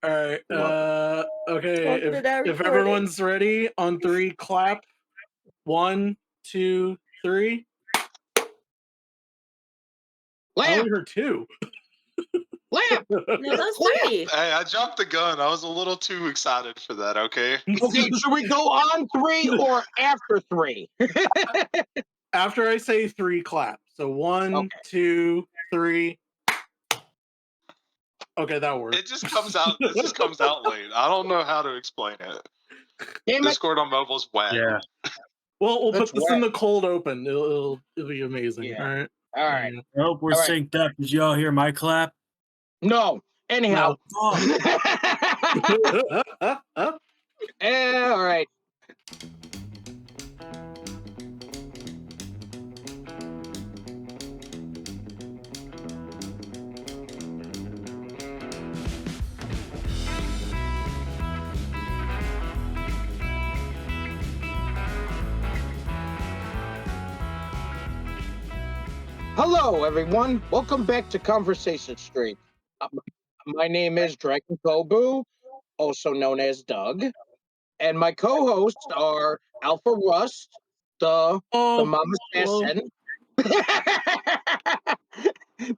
All right. Okay. Welcome to that If recording. everyone's ready, on three, clap. 1, 2, 3. I only Lamp! heard 2. Lamp! No, that's Lamp! 3. Hey, I jumped the gun. I was a little too excited for that, okay? Okay, should we go on 3 or after 3? After I say 3, clap. So 1, Okay. 2, 3. Okay, that worked. It just comes out late. I don't know how to explain it. Damn it. Discord on mobile's wet. Yeah. Well, we'll That's put this in wet. the cold open. It'll be amazing. Yeah. All right. All right. I hope we're All right. synced up. Did you all hear my clap? No. Anyhow. Oh, All right. Hello, everyone. Welcome back to Conversation Street. My name is Dragon Kobu, also known as Doug, and my co-hosts are Alpha Rust, the Mama hello. Assassin, the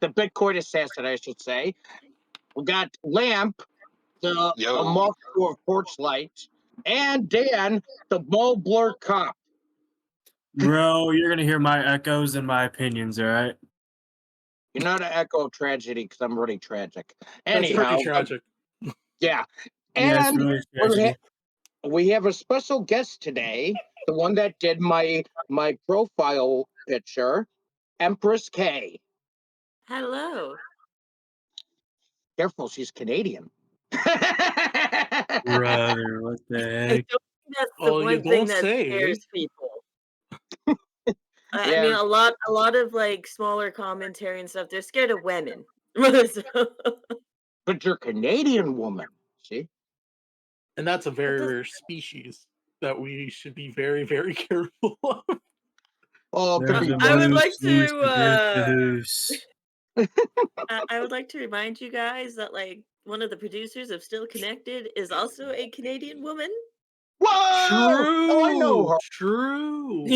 Bitcoin Assassin, I should say. We got Lamp, the moth for porch light, and Dan, the ball blur cop. bro, you're gonna hear my echoes and my opinions, all right? You're not an echo of tragedy because I'm really tragic. That's Anyhow, pretty tragic. yeah. Yeah, it's And really tragedy. we have a special guest today, the one that did my profile picture, EmpressKae. Hello. Careful, she's Canadian. Brother, what the I heck? don't think that's the Oh, you one thing don't that say. scares people. I Yeah. mean, a lot of like smaller commentary and stuff. They're scared of women. So- But you're Canadian woman, see? And that's a very does- rare species that we should be very, very careful of. Oh, it could There's be a I would moose, like moose, to, there's the goose. I would like to remind you guys that like one of the producers of Still Connected is also a Canadian woman. Whoa! True. Oh, I know her. True.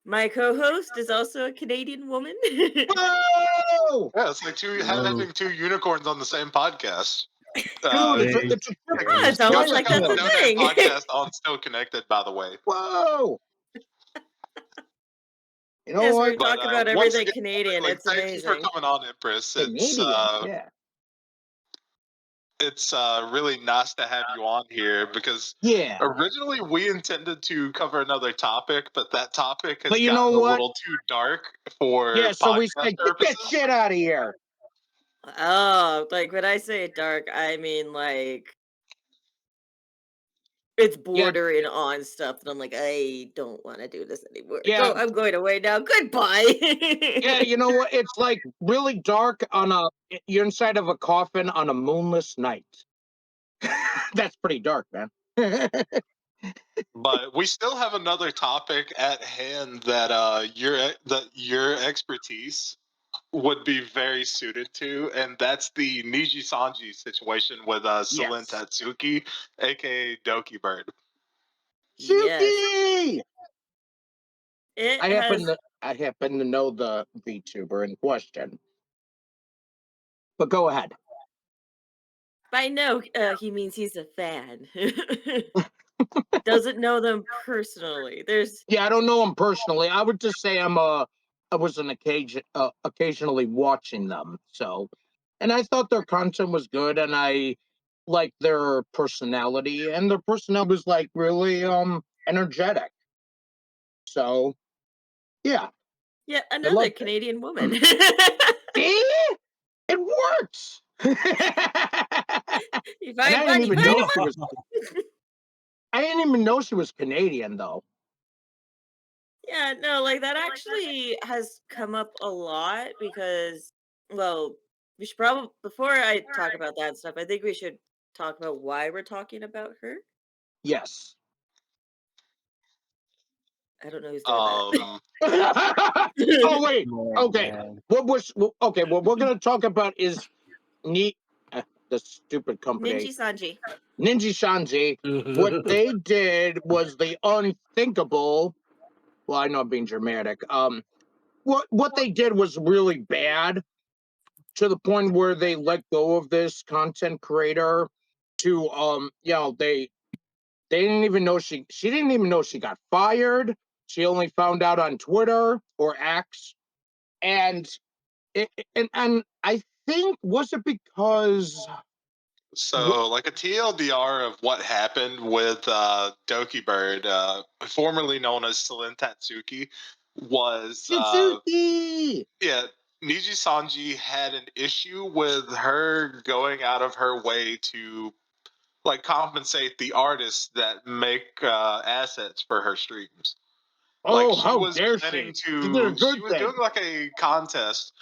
My co-host is also a Canadian woman. Whoa! Yeah, it's like having 2 unicorns on the same podcast. Dude, it's a Yeah, it's almost like that's a thing. Podcast on Still Connected, by the way. Whoa! You know Yes, what? we talk about once everything again, Canadian. like, It's thank you for amazing. coming on, Empress. Canadian, yeah. It's really nice to have you on here because Yeah. originally we intended to cover another topic, but that topic has But you gotten know a what? little too dark for Yeah, so we podcast say, get that purposes. shit out of here. Oh, like when I say dark, I mean like it's bordering on stuff that I'm like, I don't want to do this anymore. Yeah. I'm going away now. Goodbye. Yeah, you know what? It's like really dark you're inside of a coffin on a moonless night. That's pretty dark, man. But we still have another topic at hand that your expertise would be very suited to, and that's the Niji Sanji situation with Celine Yes. Tatsuki, aka Doki Bird. Suki! It I happen to know the VTuber in question. But go ahead. by no, he means he's a fan. Doesn't know them personally. Yeah, I don't know him personally. I would just say I was occasionally watching them. So, and I thought their content was good, and I liked their personality, and their personality was like really energetic. So, yeah. Yeah, another liked it. Canadian woman. See? It works. You And find I one, didn't you even find know a she was. I didn't even know she was Canadian, though. Yeah, no, like that actually has come up a lot because, well, we should probably, before I talk about that stuff, I think we should talk about why we're talking about her. Yes. I don't know who's doing Oh wait. Oh, Okay. man. What was okay? What we're gonna talk about is neat. the stupid company. Ninji Sanji. Ninja Shanji. What they did was the unthinkable. Well, I know I'm being dramatic. What they did was really bad, to the point where they let go of this content creator to they didn't even know she didn't even know she got fired. She only found out on Twitter or X. And and I think, was it because So, like a TLDR of what happened with Doki Bird, formerly known as Celine Tatsuki, was Suzuki? yeah, Niji Sanji had an issue with her going out of her way to like compensate the artists that make assets for her streams. Like Oh, she how was dare planning she? She did a to, she good was thing. doing like a contest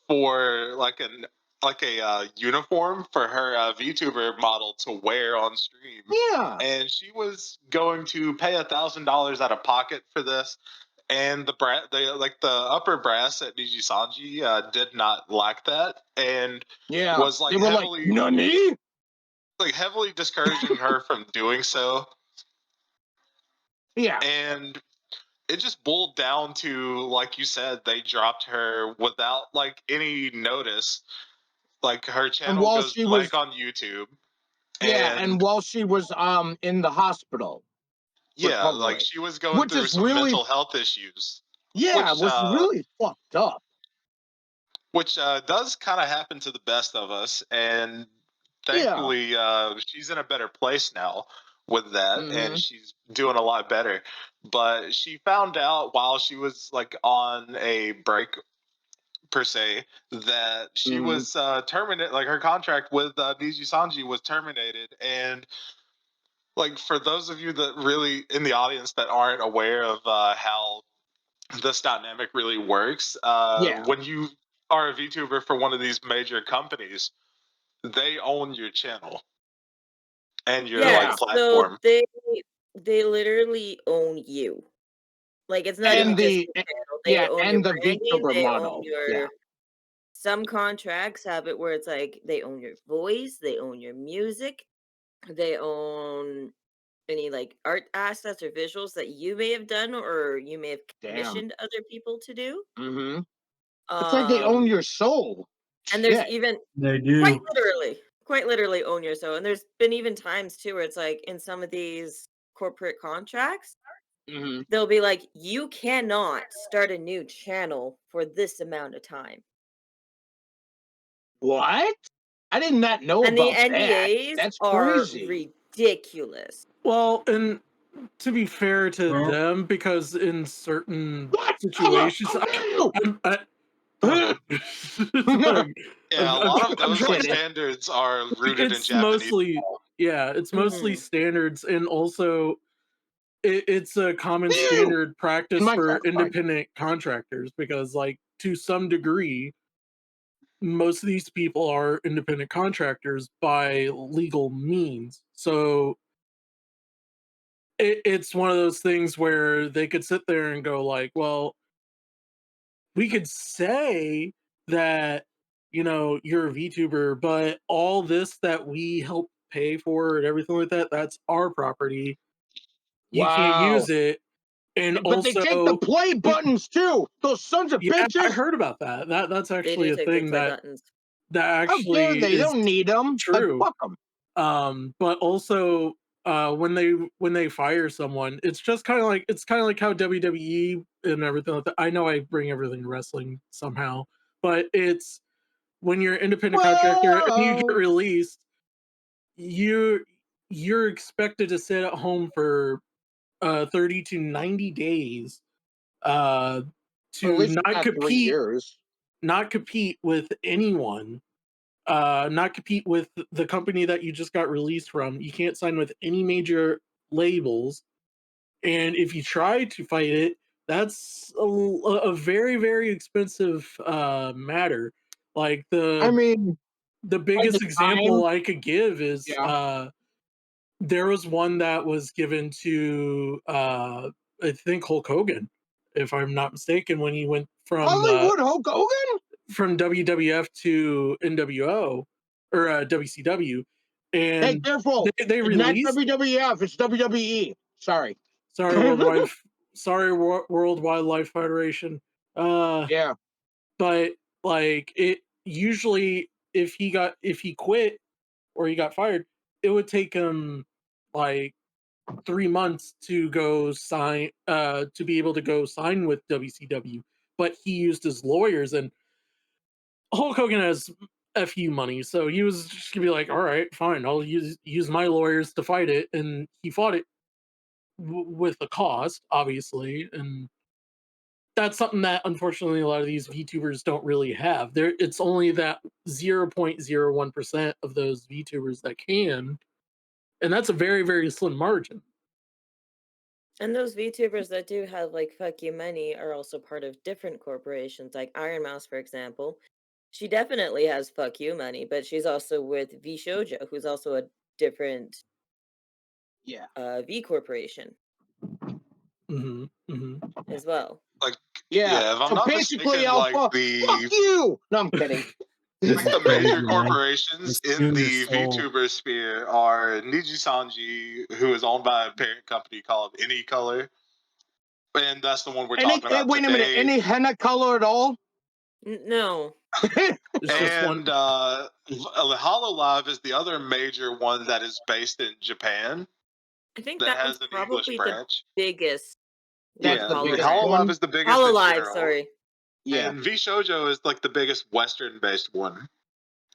for like a uniform for her VTuber model to wear on stream. Yeah. And she was going to pay $1,000 out of pocket for this. And the upper brass at Niji Sanji did not like that, and Yeah. was They were like, Nani? heavily discouraging her from doing so. Yeah. And it just boiled down to, like you said, they dropped her without like any notice. Like her And channel while goes she was blank on YouTube. Yeah, and And while she was in the hospital yeah, like recovering, she was going which through is some really, mental health issues, yeah, which was really fucked up. does kind of happen to the best of us. And Yeah. thankfully, she's in a better place now with that, and Hmm. she's doing a lot better. But she found out while she was like on a break per se that she Hmm. was terminated. Like her contract with Niji Sanji was terminated, and like for those of you that really in the audience that aren't aware of how this dynamic really works, Yeah. when you are a VTuber for one of these major companies, they own your channel and your Yeah, like Yeah. so platform. they literally own you. Like it's not Yeah, even And just the your channel. They yeah, own your and the branding, VTuber they own model. Yeah. your some contracts have it where it's like they own your voice, they own your music, they own any like art assets or visuals that you may have done or you may have Damn. commissioned other people to do. Hmm. It's like they own your soul. And there's Shit. even They quite do. literally own your soul. And there's been even times too where it's like in some of these corporate contracts, Hmm. they'll be like, you cannot start a new channel for this amount of time. What? I did not know And the about that. NDAs That's are crazy. ridiculous. Well, and to be fair to Well, them, because in certain What? situations, I'm like, yeah. A I'm, lot of I'm those like trying to. standards are rooted in It's Japanese. mostly, yeah, it's mostly Mhm. standards, and also it's a common Ew! standard practice for Minecraft fine. independent contractors because, like, to some degree, most of these people are independent contractors by legal means. So it's one of those things where they could sit there and go like, well, we could say that, you're a VTuber, but all this that we help pay for and everything like that, that's our property. You can't Wow. use it. And But they take the also, play buttons too. Those sons of yeah, I bitches. heard about that. That's They actually do a take the thing play that buttons. How dare actually they? They is don't need them. Like, true. fuck them. But also, when they fire someone, it's kind of like how WWE and everything like that. I know I bring everything to wrestling somehow, but it's when you're an independent contractor and you get Whoa. released, you you're expected to sit at home for 30 to 90 days uh Or at to least not 3 years. not compete with anyone, not compete with the company that you just got released from. You can't sign with any major labels, and if you try to fight it, that's a very very expensive matter. Like I the mean, the by the biggest time, example I could give is yeah, there was one that was given to I think Hulk Hogan, if I'm not mistaken, when he went Hollywood Hulk Hogan. from WWF to NWO, or WCW, Hey, and careful! they It's not released. WWF. It's WWE. Sorry. Sorry, World Wildlife Federation. Yeah. But like it usually, if he quit or he got fired, it would take him like 3 months to go sign to be able to go sign with WCW. But he used his lawyers, and Hulk Hogan has FU money, so he was just gonna be like, all right, fine, I'll use my lawyers to fight it, and he fought it with a cost, obviously, and that's something that unfortunately a lot of these VTubers don't really have. It's only that 0.01% of those VTubers that can, and that's a very, very slim margin. And those VTubers that do have like fuck you money are also part of different corporations, like Iron Mouse, for example. She definitely has fuck you money, but she's also with V Shoujo, who's also a different Yeah. V corporation Mm-hmm, mm-hmm. as well. Like, Yeah. yeah, if I'm So not basically, mistaken, like Alpha, fuck you. No, I'm kidding. This like is the crazy, major man. corporations It's in doing your the soul. VTuber sphere are Niji Sanji, who is owned by a parent company called Any Color, and that's the one we're talking about Wait a minute. today. Any henna color at all? No. It's just one. And Hololive is the other major one that is based in Japan I think that that one's has an English probably the branch. biggest. That's Yeah, the biggest Hololive. one. Hololive is the biggest in Hololive, general, sorry. Yeah. and V Shoujo is like the biggest Western-based one,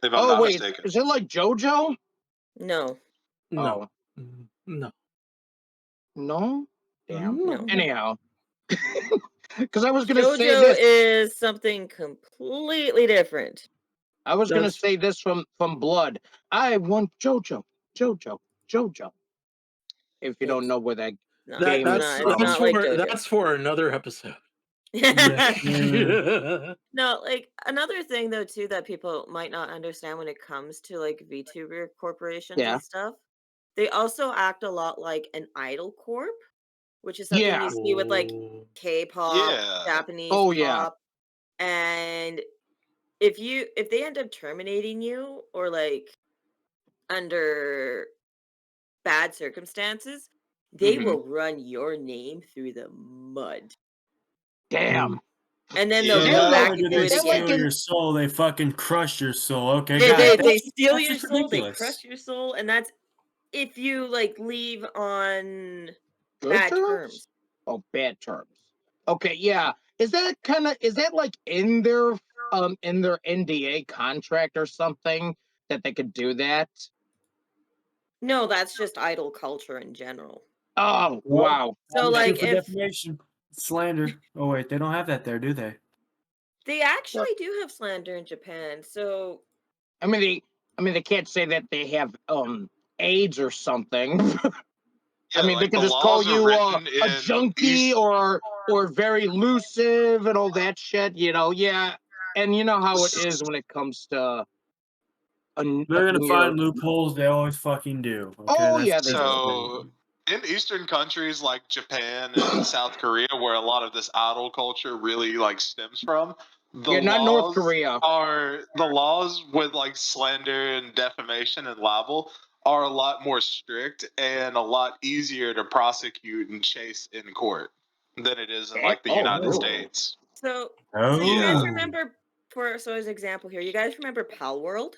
if I'm Oh not wait, mistaken. is it like JoJo? No. No, Oh, no, no. Damn. No. Anyhow, because I was gonna say JoJo this. is something completely different. I was gonna That's say this from Blood. I want JoJo. If you don't It's know where that not. that game is that's It's from. that's not like for JoJo. that's for another episode. Yes, sir. No, like another thing though too that people might not understand when it comes to like VTuber corporations Yeah. and stuff. They also act a lot like an idol corp, which is something Yeah. you see with like Oh, K-pop, Yeah, Japanese Oh yeah. pop, and if they end up terminating you or like under bad circumstances, they Hmm. will run your name through the mud. Damn. And then So they'll Is that come not like back only and do do they is it that like steal again. in your soul, they fucking crush your soul. Okay, They guys, they, that they like steal that's your just soul, they ridiculous. crush your soul, and that's if you like leave on good bad terms? terms. Oh, bad terms. Okay, yeah. Is that like in their NDA contract or something that they could do that? No, that's just idol culture in general. Oh, Well, wow. So that'd be like true for if defamation, slander. Oh wait, they don't have that there, do they? they actually do have slander in Japan, so I mean they can't say that they have AIDS or something. I yeah, mean they like can the just call laws are you written a in junkie or very elusive and all that shit, yeah. And you know how it is when it comes to They're gonna when you're find loopholes. They always fucking do. Okay, oh that's yeah, they just do. So, in Eastern countries like Japan and South Korea, where a lot of this idol culture really like stems from, Yeah, not North Korea. the laws with like slander and defamation and libel are a lot more strict and a lot easier to prosecute and chase in court than it is in like the Oh, United really? States. so you guys Yeah. Oh, remember so as an example here, you guys remember Pal World?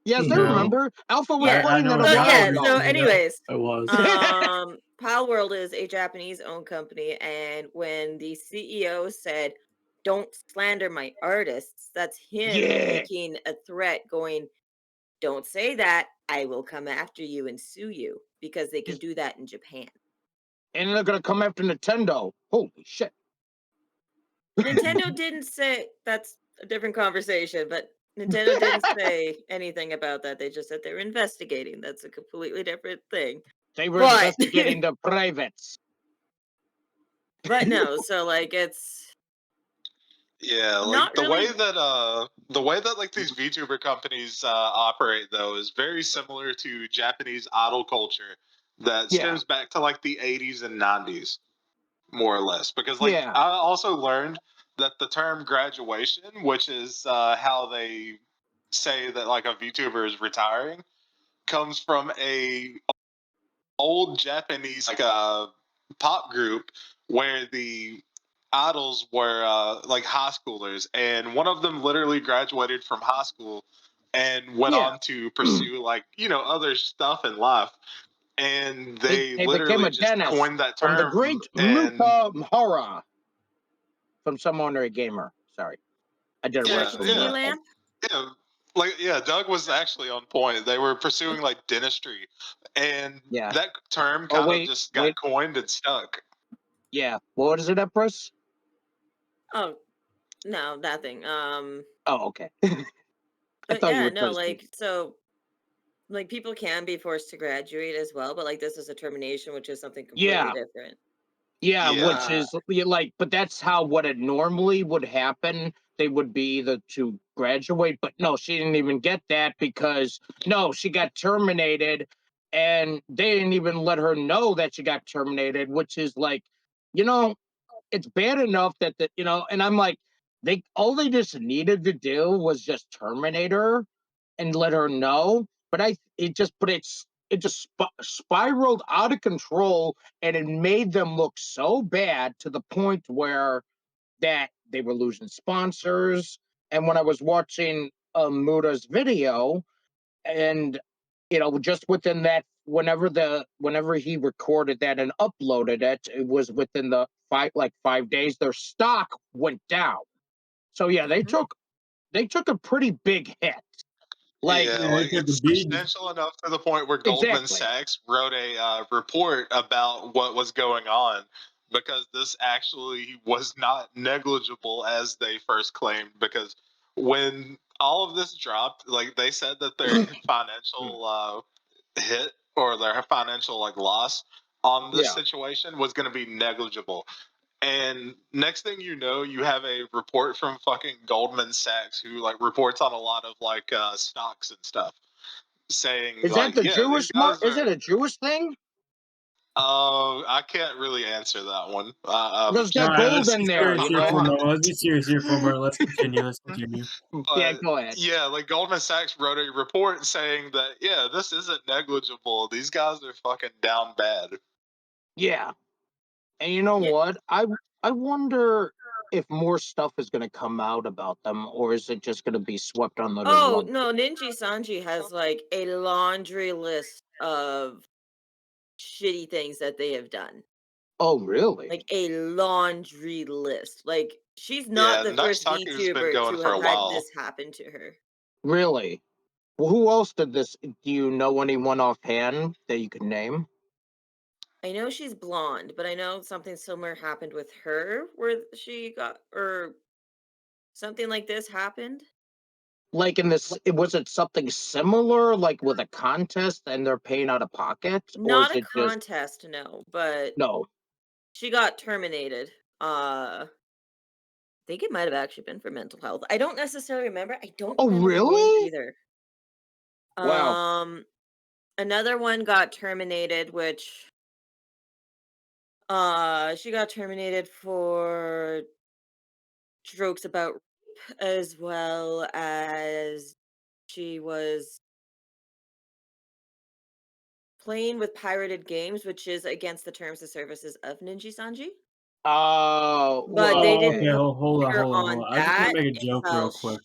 Yes, I no, remember. Alpha was Yeah. I playing that know a So while yeah, exactly what so ago. you mean now. anyways, I was. Pal World is a Japanese owned company, and when the CEO said, "Don't slander my artists," that's him Yeah. making a threat going, "Don't say that. I will come after you and sue you," because they can do that in Japan. And they're gonna come after Nintendo. Holy shit. Nintendo didn't say that's a different conversation, but Nintendo didn't say anything about that. They just said they were investigating. That's a completely different thing. They were But investigating the privates. but no, so like it's Yeah, like not really the way that like these VTuber companies operate though is very similar to Japanese idol culture that Yeah. stems back to like the 80s and 90s, more or less. Because like Yeah. I also learned that the term graduation, which is how they say that like a VTuber is retiring comes from a old Japanese like pop group where the idols were like high schoolers, and one of them literally graduated from high school and went Yeah. on to pursue like other stuff in life, and They, they they became literally a just dentist coined that from the term. great And Muta Mhara from Someone or a Gamer. Sorry. I did a Sorry, wrestling continue, yeah, Lamp. yeah, Doug was actually on point. They were pursuing like dentistry, and Yeah. that term Oh, kind of wait. just got coined and stuck. Yeah. What is it, Empress? Oh, no, nothing. Oh, okay. I But thought you yeah, were no, thirsty. like so like people can be forced to graduate as well, but like this is a termination, which is something completely Yeah. different. Yeah, Yeah. which is like, but that's how what it normally would happen. They would be the to graduate, but no, she didn't even get that because no, she got terminated, and they didn't even let her know that she got terminated, which is like, you know, it's bad enough that and I'm like, all they just needed to do was just terminate her and let her know. But it just spiraled out of control, and it made them look so bad to the point where that they were losing sponsors. And when I was watching Muda's video, and just within that, whenever he recorded that and uploaded it, it was within the 5 days, their stock went down. So yeah, Mhm. they took a pretty big hit. Like, Yeah, Yeah, they like took a it's big. substantial enough to the point where Goldman exactly. Sachs wrote a report about what was going on, because this actually was not negligible as they first claimed. Because when all of this dropped, like they said that their financial hit or their financial like loss on this Yeah. situation was going to be negligible. And next thing you know, you have a report from fucking Goldman Sachs, who like reports on a lot of like stocks and stuff, saying Is that like, the yeah, these Jewish guys Is are. it a Jewish thing? I can't really answer that one. Because it's No, got let's gold be in there, serious you here for a know? moment. Let's be serious here for a moment. Let's continue. Let's continue. Yeah, but go ahead. yeah, like Goldman Sachs wrote a report saying that yeah, this isn't negligible. These guys are fucking down bad. Yeah. And you know Yeah. what? I wonder if more stuff is going to come out about them, or is it just going to be swept under the Oh rug? no, Ninji Sanji has like a laundry list of shitty things that they have done. Oh, really? Like a laundry list. Like she's not Yeah, the first Nuxtaku's been VTuber going to for have a had while. this happen to her. Really? Well, who else did this? Do you know anyone offhand that you could name? I know she's blonde, but I know something similar happened with her where she got or something like this happened. Like in this, was it something similar, like with a contest and they're paying out of pocket, or Not is a it just contest, no, but no? she got terminated. I think it might have actually been for mental health. I don't necessarily remember. I don't Oh, remember the name really? either. Wow. Another one got terminated, which she got terminated for jokes about rape, as well as she was playing with pirated games, which is against the terms of services of Ninji Sanji. Oh, But well, they Oh, okay. didn't Hold on, her hold on, hold on on. I just want that to make a joke until real quick.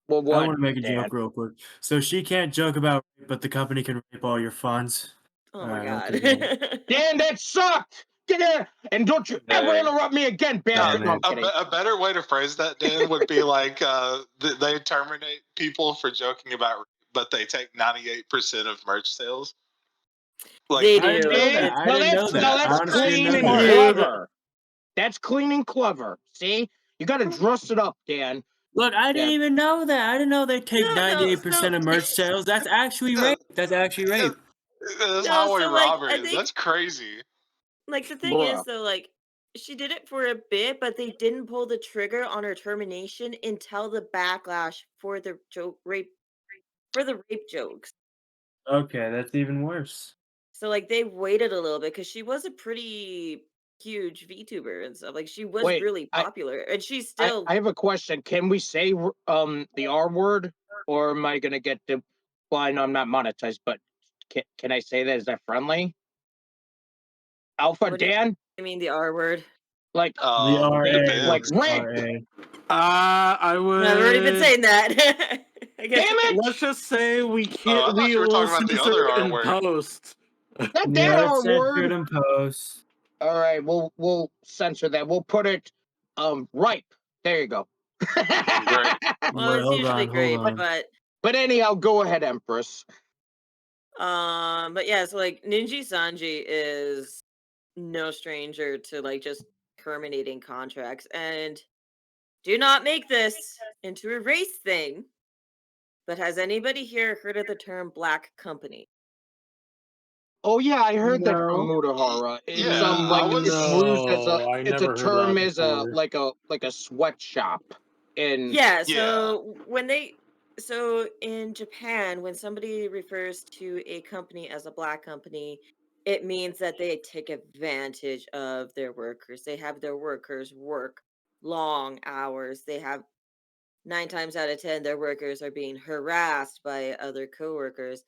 well, I what, want to make a Dan? joke real quick. So she can't joke about rape, but the company can rape all your funds. oh All my right, god. okay, got it. Dan, that sucked. Get in, and don't you ever Dang. interrupt me again, Nah, bastard. No, I'm man. kidding. A better way to phrase that, Dan, would be like they terminate people for joking about rape, but they take 98% of merch sales. Like, They I didn't know do. that. See? I No, didn't know that. I that's honestly didn't clean know and that. Dude. clever. That's clean and clever. See, you got to dress it up, Dan. Look, I didn't Yeah. even know that. I didn't know they take No, so 98% of merch sales. That's actually yeah, rape. That's actually yeah, rape. that's no, highway so like I robbery. think That's crazy. like the thing is Bruh. though, like she did it for a bit, but they didn't pull the trigger on her termination until the backlash for the rape jokes. Okay, that's even worse. So like they waited a little bit because she was a pretty huge VTuber and stuff. Like she was Wait, really popular, and she's I still. have a question. Can we say the R word, or am I gonna get the? Well, I know I'm not monetized, but can I say that? Is that friendly? Alpha What do Dan, you mean the R word? like The like RA, like Depends. the rent. RA. I I've already been would. saying that. I guess Damn it! Let's just say we Oh, can't. I thought We you were will talking about the other censor it R in word. post. Not that Yeah, R it's censored word. in post. All right, we'll censor that. We'll put it ripe. There you go. Great. well, Wait, it's hold usually on, hold great, on. But anyhow, go ahead, Empress. but yeah, so like Ninji Sanji is no stranger to like just terminating contracts, and do not make this into a race thing. But has anybody here heard of the term black company? Oh yeah, I heard that from No. Mutahara. It's Yeah, I like it's was. used as a No, I it's a never heard of term that as before. a sweatshop in Yeah, Yeah. so in Japan, when somebody refers to a company as a black company, it means that they take advantage of their workers. They have their workers work long hours. They have 9 times out of 10, their workers are being harassed by other coworkers.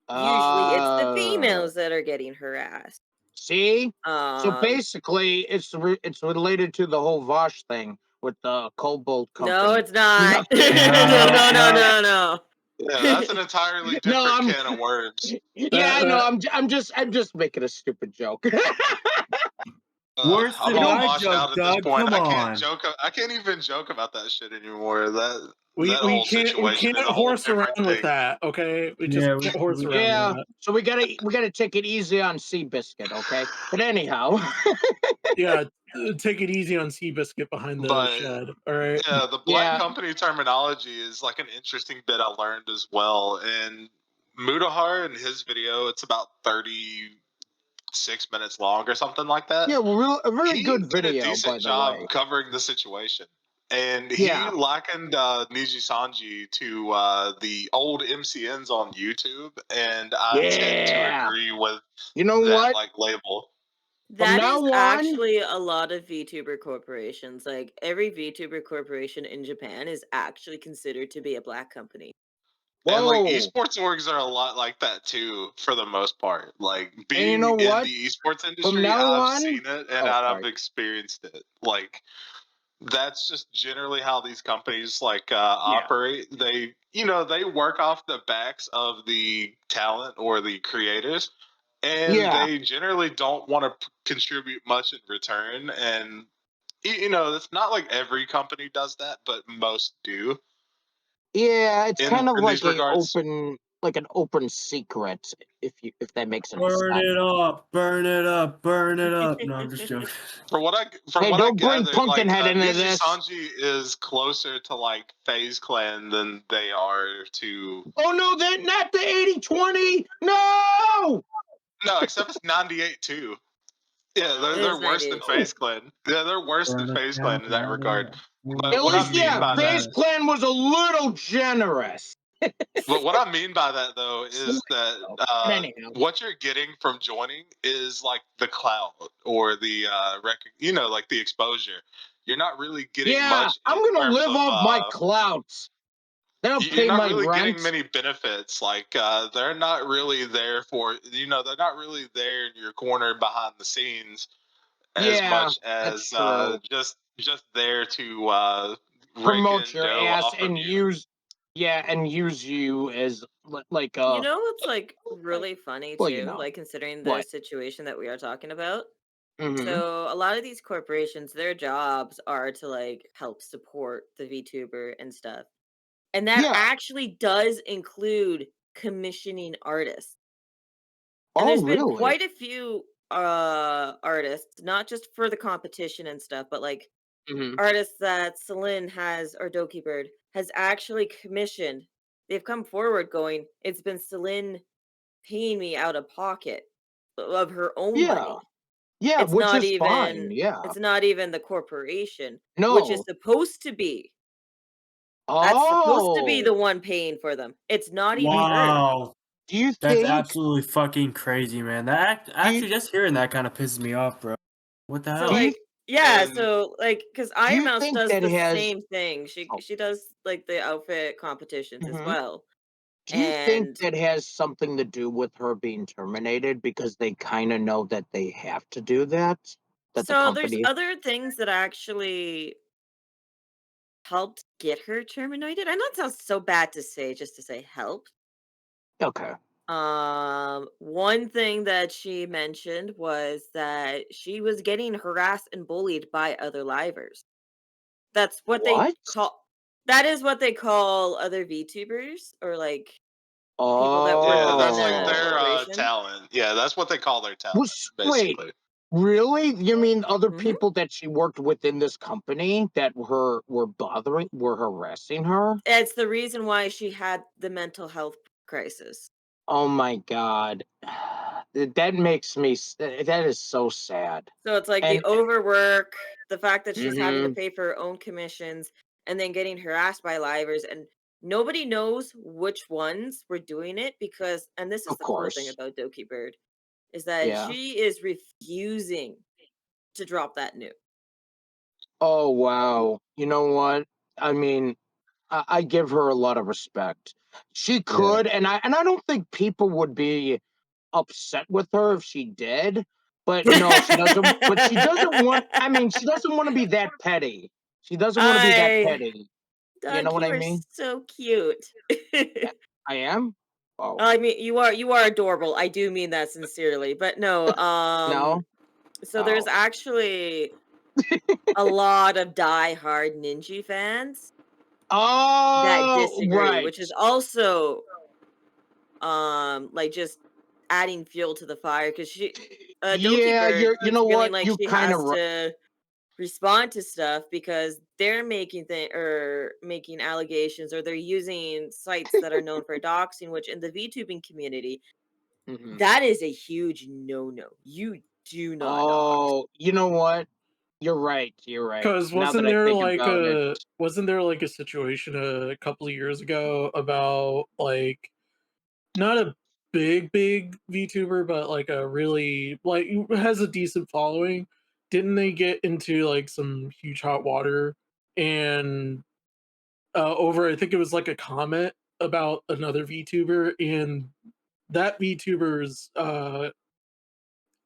Usually it's the uh females that are getting harassed. see? So Um, basically it's related to the whole Vosh thing with the Cobalt no, company. it's not. No, No, no, no, no. no, no. Yeah, that's an entirely No, different can of worms. yeah, I know. That I'm just making a stupid joke. Worse I'm than You all know, my washed joke, out at this Doug. point. Come on. I can't even joke about that shit anymore. we That we whole can't we situation can't is a whole horse different around with thing. that. Okay, we just Yeah, can't horse we, around with yeah. that. So we gotta take it easy on Seabiscuit, okay? But anyhow. Yeah, take it easy on Seabiscuit behind the But shed. All right. yeah, the black Yeah. company terminology is like an interesting bit I learned as well. And Mutahar in his video, it's about 36 minutes long or something like that. Yeah, a very He good did a video, by decent the way. job covering the situation. And he Yeah. likened Niji Sanji to the old MCNs on YouTube, and I tend to Yeah. agree with You know that what? like label. From That now is on, actually a lot of VTuber corporations. Like every VTuber corporation in Japan is actually considered to be a black company. And like whoa. esports orgs are a lot like that too, for the most part. Like And you being know in what? the esports From industry, now I've on, seen it and oh, I've sorry. experienced it. Like that's just generally how these companies like Yeah. operate. They work off the backs of the talent or the creators, and Yeah. they generally don't want to contribute much in return. And it's not like every company does that, but most do Yeah, it's in kind of in these regards. like an open secret, if that makes any burn sense. it up, burn it up, burn it up. No, I'm just joking. From Hey, what I don't bring gathered, like Pumpkinhead into Niji this. Sanji is closer to like FaZe Clan than they are to. Oh no, that not the 80-20. No! No, except it's 98 too. Yeah, It they're is worse than 98. FaZe Clan. Yeah, they're worse than Burn it FaZe down, Clan in that burn it regard. up. At But what I least, mean yeah, by FaZe that, Clan was a little generous. though is that But anyhow. what you're getting from joining is like the clout or the like the exposure. You're not really getting Yeah, much I'm in gonna terms live of off my clouts. That'll you're pay not my really getting rent. many benefits. Like they're not really there for they're not really there in your corner behind the scenes as Yeah, much that's as true. just there to rake Promote in your dough ass off of and you. use you as like You know what's like really funny well, you too, know like considering the what. situation that we are talking about? Mm-hmm. So a lot of these corporations, their jobs are to like help support the VTuber and stuff. And that Yeah. actually does include commissioning artists. And Oh, there's been really? quite a few artists, not just for the competition and stuff, but like Mm-hmm. artists that Celine has or Doki Bird has actually commissioned. They've come forward going, it's been Celine paying me out of pocket of her own Yeah. money. Yeah, It's which not is even fine. Yeah. it's not even the corporation, which is No. supposed to be. That's supposed to be Oh, the one paying for them. It's not even her. Wow, do you that's think? absolutely fucking crazy, man. Do you, Actually, just hearing that kind of pisses me off, bro. What the So Do hell? you like yeah, And so like because do Iron you Mouse think does that the has? same thing. She Oh, she does like the outfit competitions as mhm. well. Do you think And that has something to do with her being terminated because they kind of know that they have to do that? That the so there's company. other things that actually helped get her terminated. I know it sounds so bad to say just to say help. Okay. One thing that she mentioned was that she was getting harassed and bullied by other livers. That's what they What? call that is what they call other VTubers or like people that work yeah, within that's like a their Oh. corporation. talent. Yeah, that's what they call their talent, Wait. basically. Really? You mean other Mhm. people that she worked with in this company that were harassing her? It's the reason why she had the mental health crisis. Oh my God. That makes me, that is so sad. So it's like the And, overwork, the fact that she's having to mhm, pay for her own commissions, and then getting harassed by livers, and nobody knows which ones were doing it because, and this is of the cool thing course. about Doki Bird, is that Yeah. she is refusing to drop that new. Oh, wow. You know what? I mean, I give her a lot of respect. She Yeah. could, and I don't think people would be upset with her if she did. But no, she doesn't. But she doesn't want. I mean, she doesn't want to be that petty. She doesn't want to be that I, petty. You know Doug, what you I are mean? so cute. I am. Oh I mean, you are adorable. I do mean that sincerely, but no. no. So there's Oh. actually a lot of die-hard Ninja fans that Oh, disagree, right. which is also like just adding fuel to the fire because Doki Yeah, Bird you keeps know feeling what? like You she kind has of to respond to stuff because they're making making allegations or they're using sites that are known for doxing, which in the VTubing community, right. that is a huge no-no. You do not dox. Oh, you know what? You're right. You're right. Because Now that I think about it. wasn't there like a situation a couple of years ago about like not a big VTuber, but like a really like has a decent following? Didn't they get into like some huge hot water and over I think it was like a comment about another VTuber and that VTuber's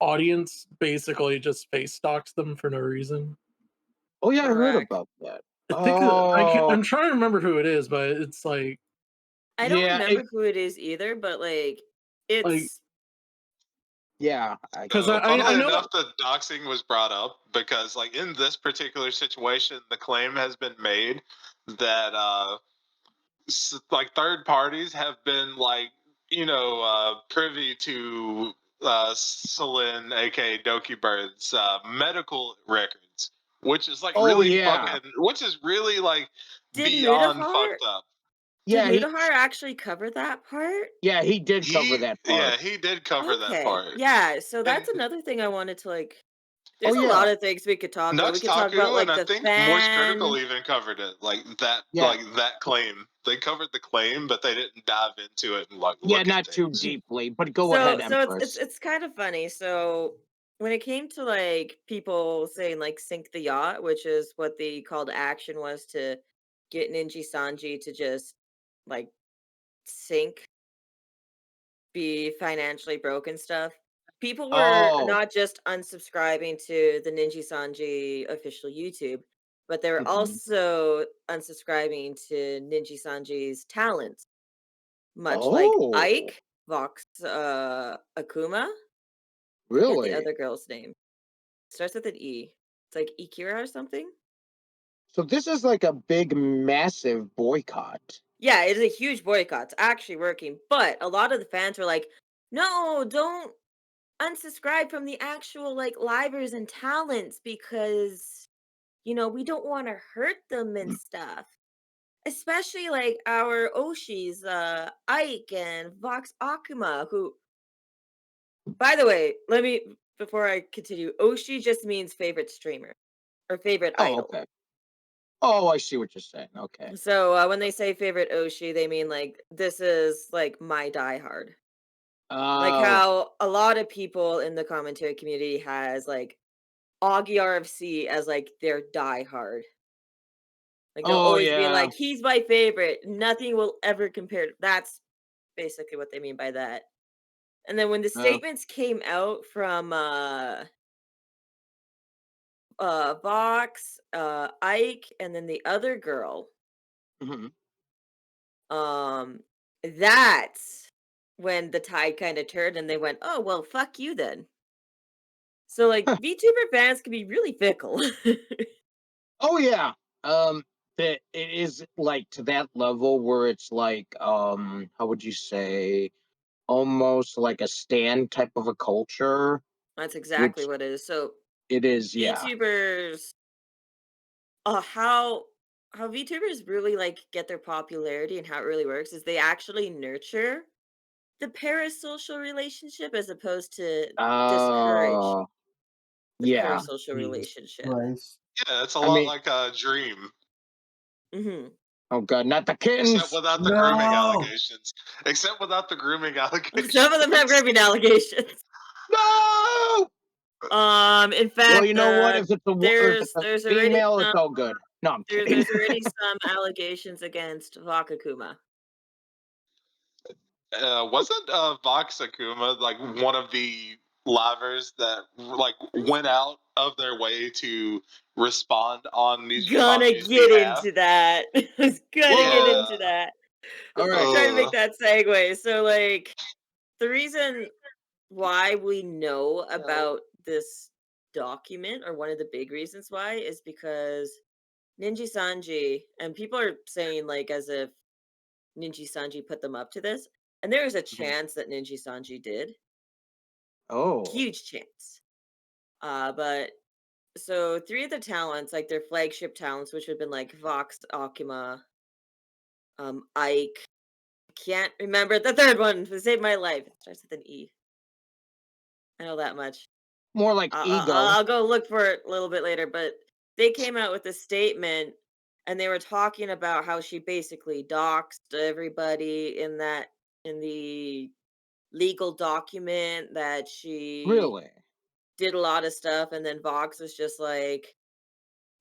audience basically just face stalks them for no reason. Oh yeah, I heard Correct. about that. I think Oh I'm trying to remember who it is, but it's I don't yeah, remember who it is either, but like like it's yeah. I because I Funnily know enough, the doxing was brought up because, like, in this particular situation, the claim has been made that like third parties have been like privy to Celine, aka Doki Bird's medical records, which is like Oh really yeah, fucking, which is really like did beyond Mutahar fucked up. did yeah. Mutahar actually cover that part? He did cover He that part. Yeah, he did cover that Okay. part. Yeah, so And that's another thing I wanted to like Oh there's a yeah, lot of things we could talk about. We Nux could talk about Taku and like I the think Moist Critical fan. even covered it. yeah, Like that claim. They covered the claim, but they didn't dive into it and like yeah. look at Not too things. deeply, but go So ahead, so it's Empress. it's kind of funny. So when it came to like people saying like sink the yacht, which is what the call to action was to get Ninji Sanji to just like sink, be financially broke and stuff. People were Oh, not just unsubscribing to the Ninji Sanji official YouTube, but they were mhm. also unsubscribing to Ninji Sanji's talents, much like Oh, Ike, Vox, Akuma. Forget the really? other girl's name. Starts with an E. It's like Ikira or something. So this is like a big, massive boycott. Yeah, it is a huge boycott. It's actually working, but a lot of the fans were like, "No, don't unsubscribe from the actual like livers and talents because we don't want to hurt them and stuff, especially like our Oshis, Ike and Vox Akuma, who, by the way, let me before I continue, Oshi just means favorite streamer or favorite Oh, idol. okay. Oh, I see what you're saying. Okay. So when they say favorite Oshi, they mean like this is like my diehard. Like Oh, how a lot of people in the commentary community has like Augie RFC as like their diehard. Like they'll Oh always be yeah. like, "He's my favorite. Nothing will ever compare." That's basically what they mean by that. And then when the Uh, statements came out from Vox, Ike, and then the other girl, mhm. um, that's when the tide kind of turned and they went, "Oh well, fuck you then." So like VTuber fans can be really fickle. Oh yeah. That it is like to that level where it's like how would you say, almost like a stand type of a culture, That's exactly which what it is. So it is, yeah. VTubers, how VTubers really like get their popularity and how it really works is they actually nurture the parasocial relationship as opposed to discourage Uh the yeah. parasocial Jesus relationship. Christ. Yeah, it's a I lot mean, like a dream, Hmm. oh god, not the except kittens. without the grooming No. allegations. Except without the grooming allegations. Some of them have grooming allegations. No. In Well, fact, you know what? If it's a there's already female, it's some all good. No, I'm kidding. there's already some allegations against Vakakuma. Wasn't Vox Akuma like one of the livers that like went out of their way to respond on Niji Gonna Sanji's get behalf? into that. I was gonna get Yeah. into that. All I'm right. trying to make Uh, that segue. So, like, the reason why we know about this document, or one of the big reasons why, is because Ninji Sanji, and people are saying, like, as if Ninji Sanji put them up to this, and there is a Mhm. chance that Ninji Sanji did. Oh, Huge chance. But so three of the talents, like their flagship talents, which have been like Vox, Akuma, Ike. Can't remember the third one to save my life. It starts with an E. I know that much. more like ego. I'll go look for it a little bit later. But they came out with a statement, and they were talking about how she basically doxed everybody in the legal document that she Really? did a lot of stuff, and then Vox was just like,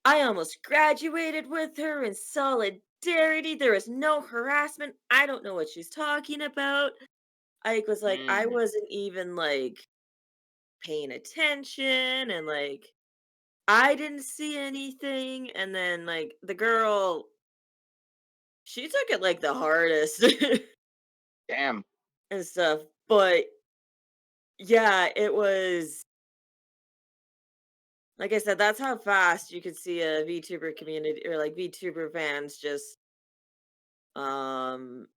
I almost graduated with her in solidarity. There is no harassment. I don't know what she's talking about. Ike was like, I Mm. wasn't even like paying attention, and like I didn't see anything. And then like the girl, she took it like the hardest Damn. and stuff. But yeah, it was like I said, that's how fast you could see a VTuber community, or like VTuber fans just um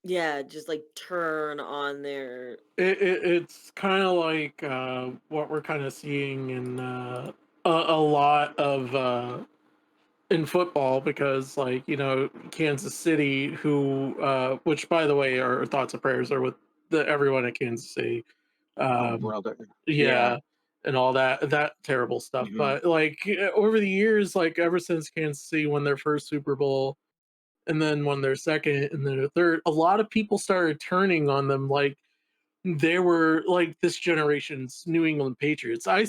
yeah, just like turn on their It's kind of like what we're kind of seeing in a lot of in football, because like Kansas City, who which by the way, our thoughts and prayers are with everyone at Kansas City. Oh, um brother. Yeah. yeah, and all that terrible stuff. Hmm. But like over the years, like ever since Kansas City won their first Super Bowl, and then won their second, and then their third, a lot of people started turning on them like they were like this generation's New England Patriots. I'll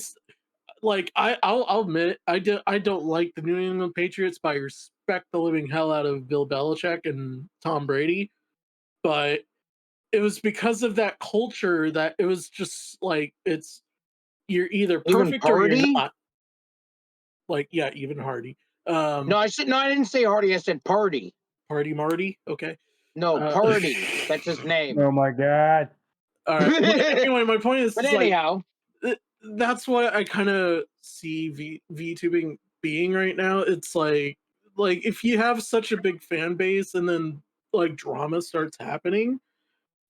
admit, I don't like the New England Patriots, but I respect the living hell out of Bill Belichick and Tom Brady. But it was because of that culture that it was just like you're either Even perfect or you're party? not. Like, yeah, even Hardy. No, Um I didn't say Hardy. I said party. Party Marty, okay. No, Uh party. That's his name. Oh my god. all right. But anyway, my point But is like anyhow, th- that's what I kind of see VTubing being right now. It's like if you have such a big fan base and then like drama starts happening,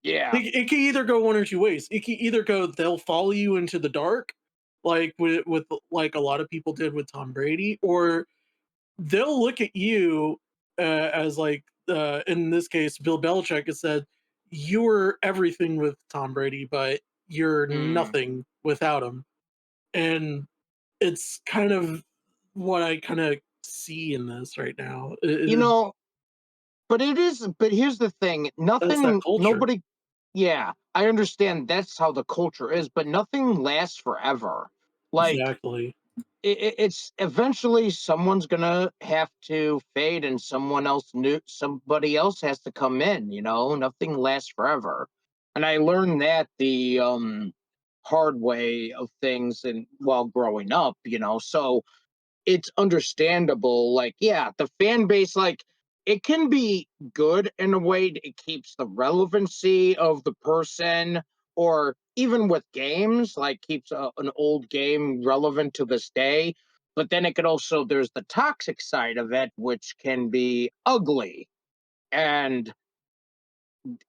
yeah. it can either go one or two ways. It can either go they'll follow you into the dark, like with like a lot of people did with Tom Brady, or they'll look at you as like in this case, Bill Belichick has said you were everything with Tom Brady, but you're Mm. nothing without him. And it's kind of what I kind of see in this right now. You know, but it is. But here's the thing. It's that Nothing. culture. Nobody. Yeah, I understand that's how the culture is, but nothing lasts forever. Like Exactly. it's eventually someone's gonna have to fade, and somebody else has to come in. Nothing lasts forever, and I learned that the hard way of things, and while growing up. So it's understandable. Like, yeah, the fan base, like, it can be good in a way. It keeps the relevancy of the person, or even with games, like, keeps an old game relevant to this day. But then it could also, there's the toxic side of it, which can be ugly. And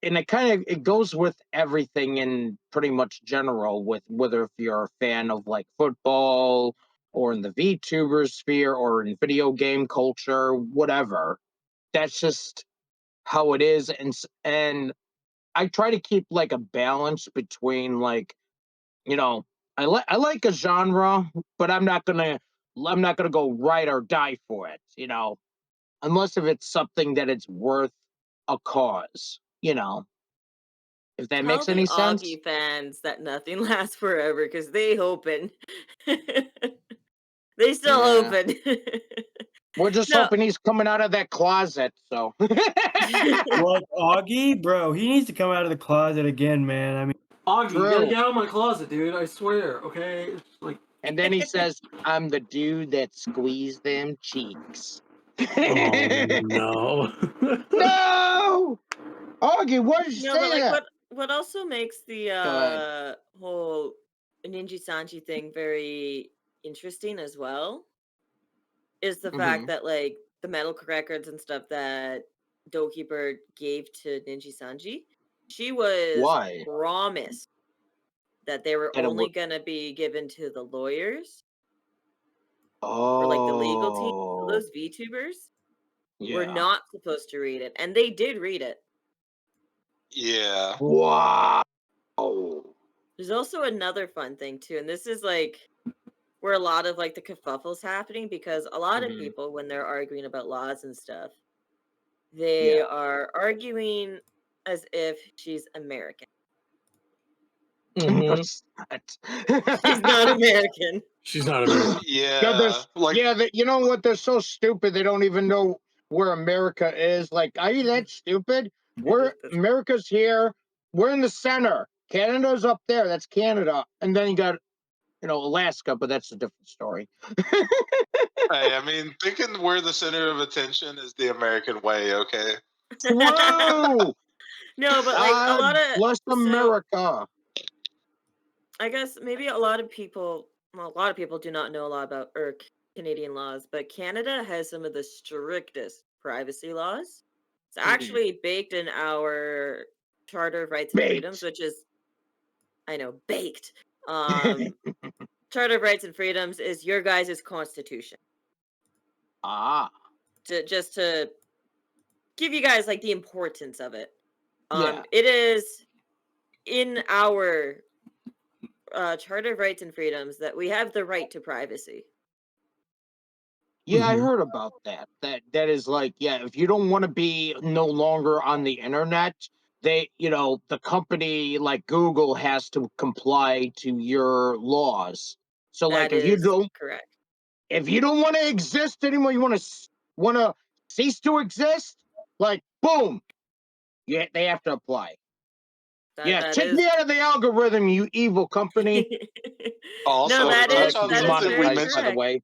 and it kind of, it goes with everything in pretty much general, with whether if you're a fan of like football, or in the VTuber sphere, or in video game culture, whatever. That's just how it is. And I try to keep like a balance between, like, you know I like a genre, but I'm not gonna go ride or die for it, unless if it's something that it's worth a cause, if that Tell makes the any sense. Augie fans that nothing lasts forever because they hoping. They still Yeah. hoping. We're just No. hoping he's coming out of that closet, so. What, Augie? Bro, he needs to come out of the closet again, man. I mean, Augie, you gotta True. get out of my closet, dude. I swear, okay? It's like, And then he says, I'm the dude that squeezed them cheeks. oh no. No! Augie, why did you No, but say like that? what also makes the Go ahead. whole Ninja Sanji thing very interesting as well is the fact Hmm. that like the medical records and stuff that Doki Bird gave to Ninja Sanji, she was Why? promised that they were That it only would. gonna be given to the lawyers or like the legal team. So Oh, those VTubers were yeah. not supposed to read it, and they did read it. Yeah. Wow. There's also another fun thing too, and this is like where a lot of like the kerfuffle's happening because a lot of Hmm. people when they're arguing about laws and stuff, they Yeah. are arguing as if she's American. No, Hmm. she's not. She's not American. She's not American. Yeah, Yeah. Like, you know what? They're so stupid. They don't even know where America is. Like, are you that stupid? That's America's here. We're in the center. Canada's up there. That's Canada. And then you got, Alaska, but that's a different story. hey, I mean, thinking we're the center of attention is the American way, okay? True. No, but like a God lot of bless so America. I guess maybe a lot of people, well, a lot of people do not know a lot about Canadian laws, but Canada has some of the strictest privacy laws. It's Mhm. actually baked in our Charter of Rights and Freedoms, Baked. which is, I know, baked. Um, Charter of Rights and Freedoms is your guys' constitution. Ah, Just to give you guys like the importance of it. yeah. It is in our Charter of Rights and Freedoms that we have the right to privacy. Yeah, I Hmm. heard about that. That is like, yeah, if you don't want to be no longer on the internet, the company like Google has to comply to your laws. So like That if you is don't correct. if you don't want to exist anymore, you want to cease to exist, like boom, yeah, they have to apply. Yeah, That take is me out of the algorithm, you evil company. no, Also, to that I'd touch is like to on be that is something we very monetized, by the mentioned, correct. way.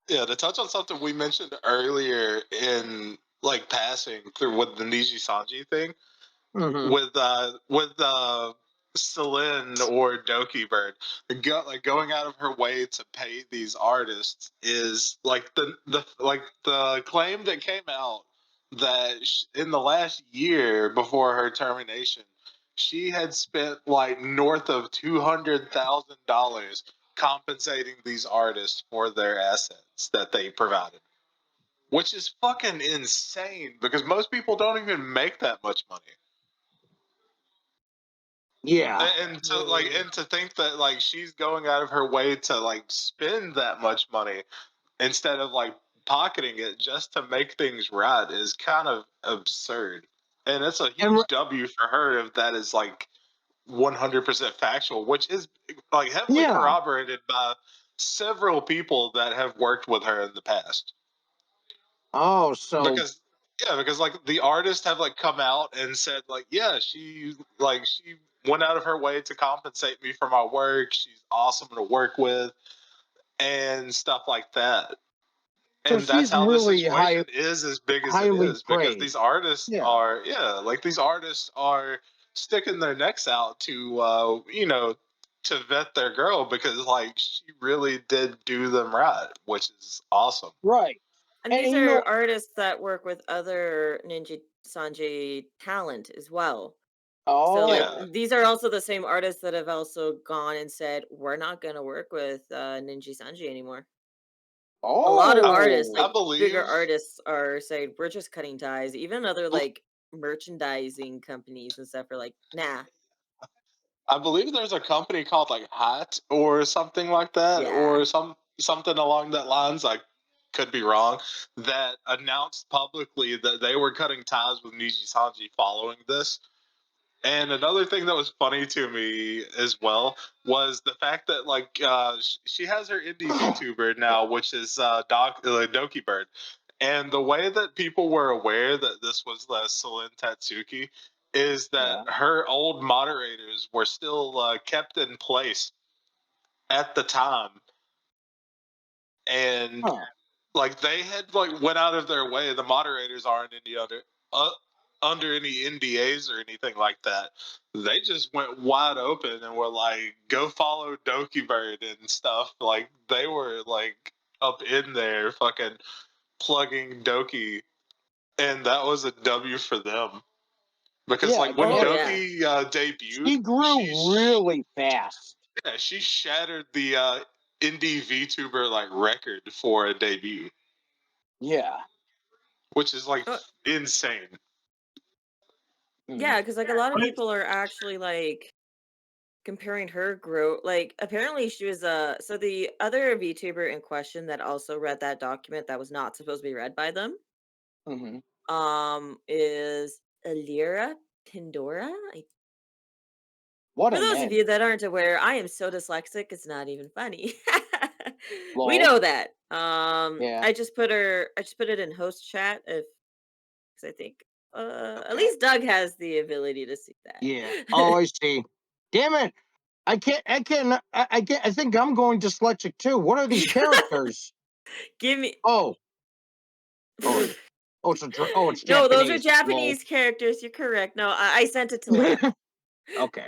yeah, to touch on something we mentioned earlier in like passing through with the Niji Sanji thing, Hmm. with Celine or Doki Bird, going out of her way to pay these artists is like the claim that came out that in the last year before her termination, she had spent like north of $200,000 compensating these artists for their assets that they provided, which is fucking insane because most people don't even make that much money. Yeah. And to think that like she's going out of her way to like spend that much money instead of like pocketing it just to make things right is kind of absurd. And it's a And huge W for her if that is like 100% factual, which is like heavily Yeah. corroborated by several people that have worked with her in the past. Oh, so Because because like the artists have like come out and said like, yeah, she went out of her way to compensate me for my work. She's awesome to work with and stuff like that. so And that's she's how this really situation is as big as it highly is, because these praised. artists Yeah. are these artists are sticking their necks out to to vet their girl, because like she really did do them right, which is awesome. Right. And these And are artists that work with other Ninja Sanji talent as well. So, like, Yeah. these are also the same artists that have also gone and said, "We're not gonna work with Ninja Sanji anymore." A lot of artists, I oh, like bigger believe artists, are saying, "We're just cutting ties." Even other like merchandising companies and stuff are like, "Nah, I believe there's a company called like Hot or something like that, yeah." or something along that lines. I could be wrong. That announced publicly that they were cutting ties with Niji Sanji following this. And another thing that was funny to me as well was the fact that like she has her indie VTuber now, which is Doki Bird, and the way that people were aware that this was Celine Tatsuki is that yeah. her old moderators were still kept in place at the time, and Huh. like they had like went out of their way. The moderators aren't uh, under any NDAs or anything like that. They just went wide open and were like, "Go follow Doki Bird" and stuff. Like they were like up in there, fucking plugging Doki, and that was a W for them. Because Yeah, like when Oh yeah. yeah. Doki debuted, She grew really fast. she shattered the indie VTuber like record for a debut, Yeah. which is like Oh, insane. Mm. yeah, because like a lot of What? people are actually like comparing her growth. Like apparently she was so the other VTuber in question that also read that document that was not supposed to be read by them Hmm. is Alira Pandora. What For a those of name. you that aren't aware, I am so dyslexic, it's not even funny. We Lol. know that. Yeah. I just put it in host chat if because I think at Okay. least Doug has the ability to see Yeah. Oh, that. I see. Damn it. I think I'm going dyslexic too. What are these characters? Give me Oh, oh, it's No, those are Japanese. Lol. Japanese characters. You're correct. No, I sent it to Lance. Okay.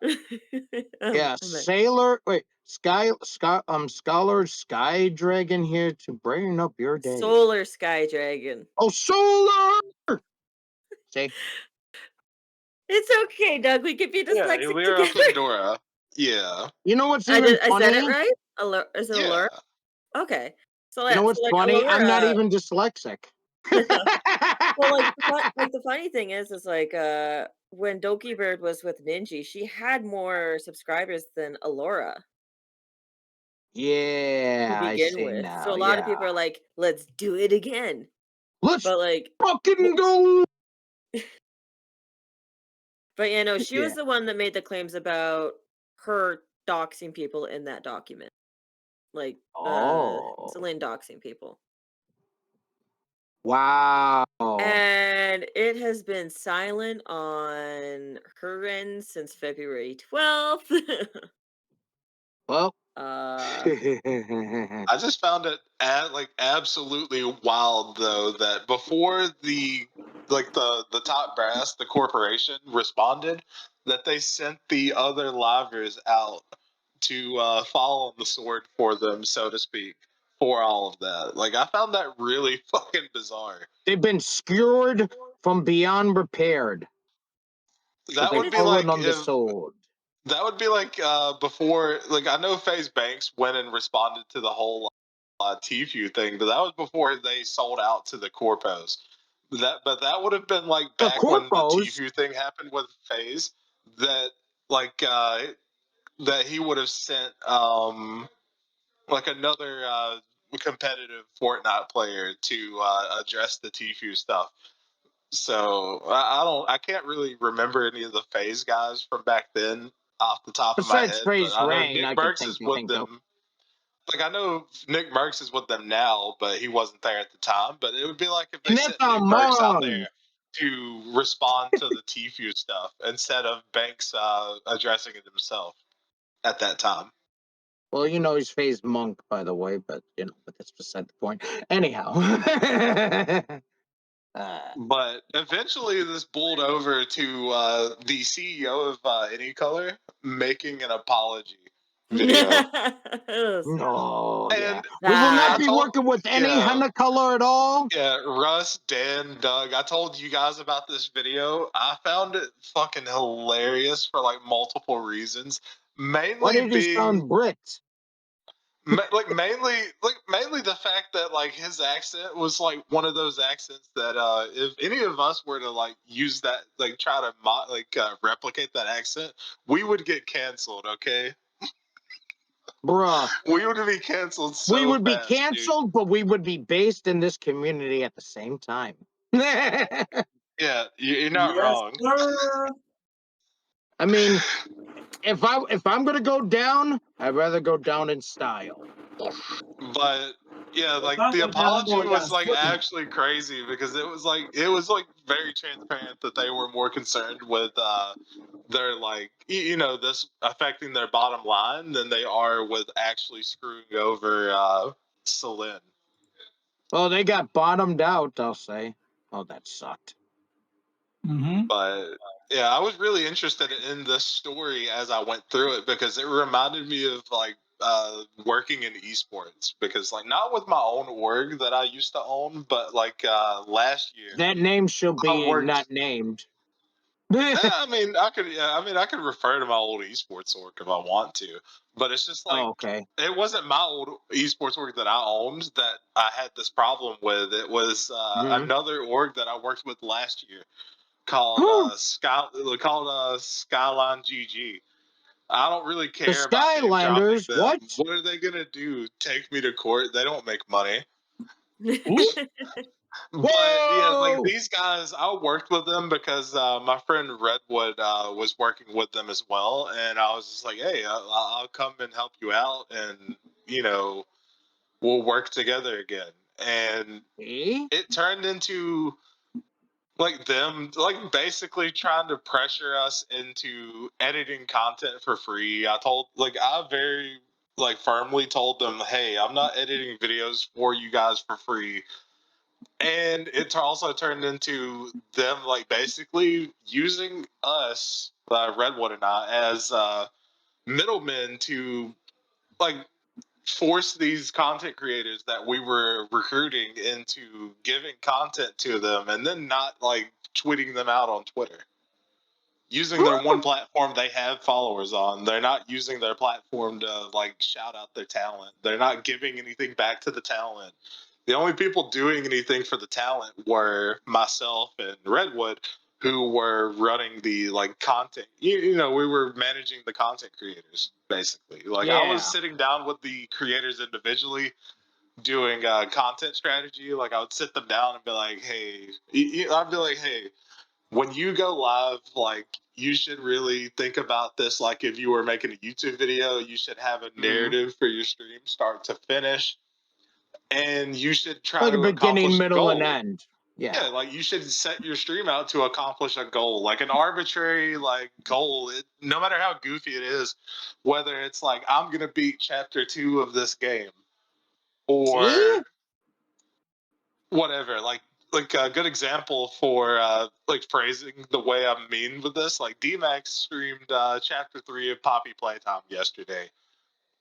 Um, Yeah, I'm like, Sailor. Wait, Scholar Sky Dragon here to brighten up your day. Solar Sky Dragon. Oh, Solar. See, It's okay, Doug. We can be Yeah, dyslexic Elira together. Pandora. Yeah. you know what's even I said it funny? right. Is it Yeah. Allure? Okay. So You know yeah, what's so like funny? I'm not Allura. even dyslexic. Well, like the funny thing is like when Doki Bird was with Ninji, she had more subscribers than Allura to Yeah, I begin see with. So now. a lot of Yeah, people are like, "Let's do it again." let's But like, fucking go. but yeah, no, she Yeah. was the one that made the claims about her doxing people in that document. Like Oh, Celine doxing people. wow. And it has been silent on her end since February 12th. Well, uh I just found it absolutely wild though that before the top brass, the corporation responded, that they sent the other livers out to fall on the sword for them, so to speak, for all of that. Like I found that really fucking bizarre. they've been skewered from beyond repaired because That they've would it's be fallen like on the if sword. That would be like before, like I know FaZe Banks went and responded to the whole Tfue thing, but that was before they sold out to the corpos. But that would have been like The back when the corpos. Tfue thing happened with FaZe. That like that he would have sent like another competitive Fortnite player to address the Tfue stuff. So I can't really remember any of the Phase guys from back then off the top of my Besides head, but Phase I know Rain, Nick I could Merckx is with think of. them. Like I know Nick Merckx is with them now, but he wasn't there at the time. But it would be like if they Nick sent Nick Merckx out Amon. there to respond to the Tfue stuff instead of Banks addressing it himself at that time. Well, he's Phase Monk, by the way, but that's beside the point. Anyhow. But eventually, this boiled over to the CEO of Anycolor making an apology video. No, yeah. And We will not I be told, working with any henna color at all. yeah, Russ, Dan, Doug, I told you guys about this video. I found it fucking hilarious for like multiple reasons. Why Mainly did he being sound Brit? mainly the fact that like his accent was like one of those accents that if any of us were to like use that, like try to replicate that accent, we would get canceled. Okay, Bruh. we would be canceled We so would be fast, dude. canceled, but we would be based in this community at the same time. Yeah, you're not Yes, wrong. sir. I mean, if I'm gonna go down, I'd rather go down in style. But yeah, If like I the go down, I'm apology going down was like swinging. actually crazy because it was like very transparent that they were more concerned with their like this affecting their bottom line than they are with actually screwing over Celine. Well, they got bottomed out, I'll say. Oh, that sucked. Mm-hmm. But yeah, I was really interested in this story as I went through it because it reminded me of like working in esports, because like not with my own org that I used to own, but like last year That name shall I be worked. not named. I mean, I could. Yeah, I mean, I could refer to my old esports org if I want to, but it's just like Oh, okay. it wasn't my old esports org that I owned that I had this problem with. It was Mhm. another org that I worked with last year called Skyline GG. I don't really The care about name dropping Skylanders, them. what? What are they gonna do? Take me to court? They don't make money. But yeah, like Whoa! these guys, I worked with them because my friend Redwood was working with them as well, and I was just like, "Hey, I'll come and help you out, and you know, we'll work together again." And See? it turned into like them, like basically trying to pressure us into editing content for free. I very like firmly told them, "Hey, I'm not editing videos for you guys for free." And it also turned into them like basically using us, Redwood and I, as middlemen to like force these content creators that we were recruiting into giving content to them and then not like tweeting them out on Twitter. Using their one platform they have followers on. They're not using their platform to like shout out their talent. They're not giving anything back to the talent. The only people doing anything for the talent were myself and Redwood, who were running the like content. We were managing the content creators basically. Like I was Yeah. sitting down with the creators individually, doing content strategy. Like I would sit them down and be like, "Hey," I'd be like, "Hey, when you go live, like you should really think about this. Like if you were making a YouTube video, you should have a narrative for your stream, start to finish, and you should try Like a to beginning, accomplish a middle, and goal." end. Yeah, Yeah. like you should set your stream out to accomplish a goal, like an arbitrary like goal. No matter how goofy it is, whether it's like I'm gonna beat chapter 2 of this game See? or whatever. Like a good example for like phrasing the way I mean with this, like DMAX streamed chapter 3 of Poppy Playtime yesterday,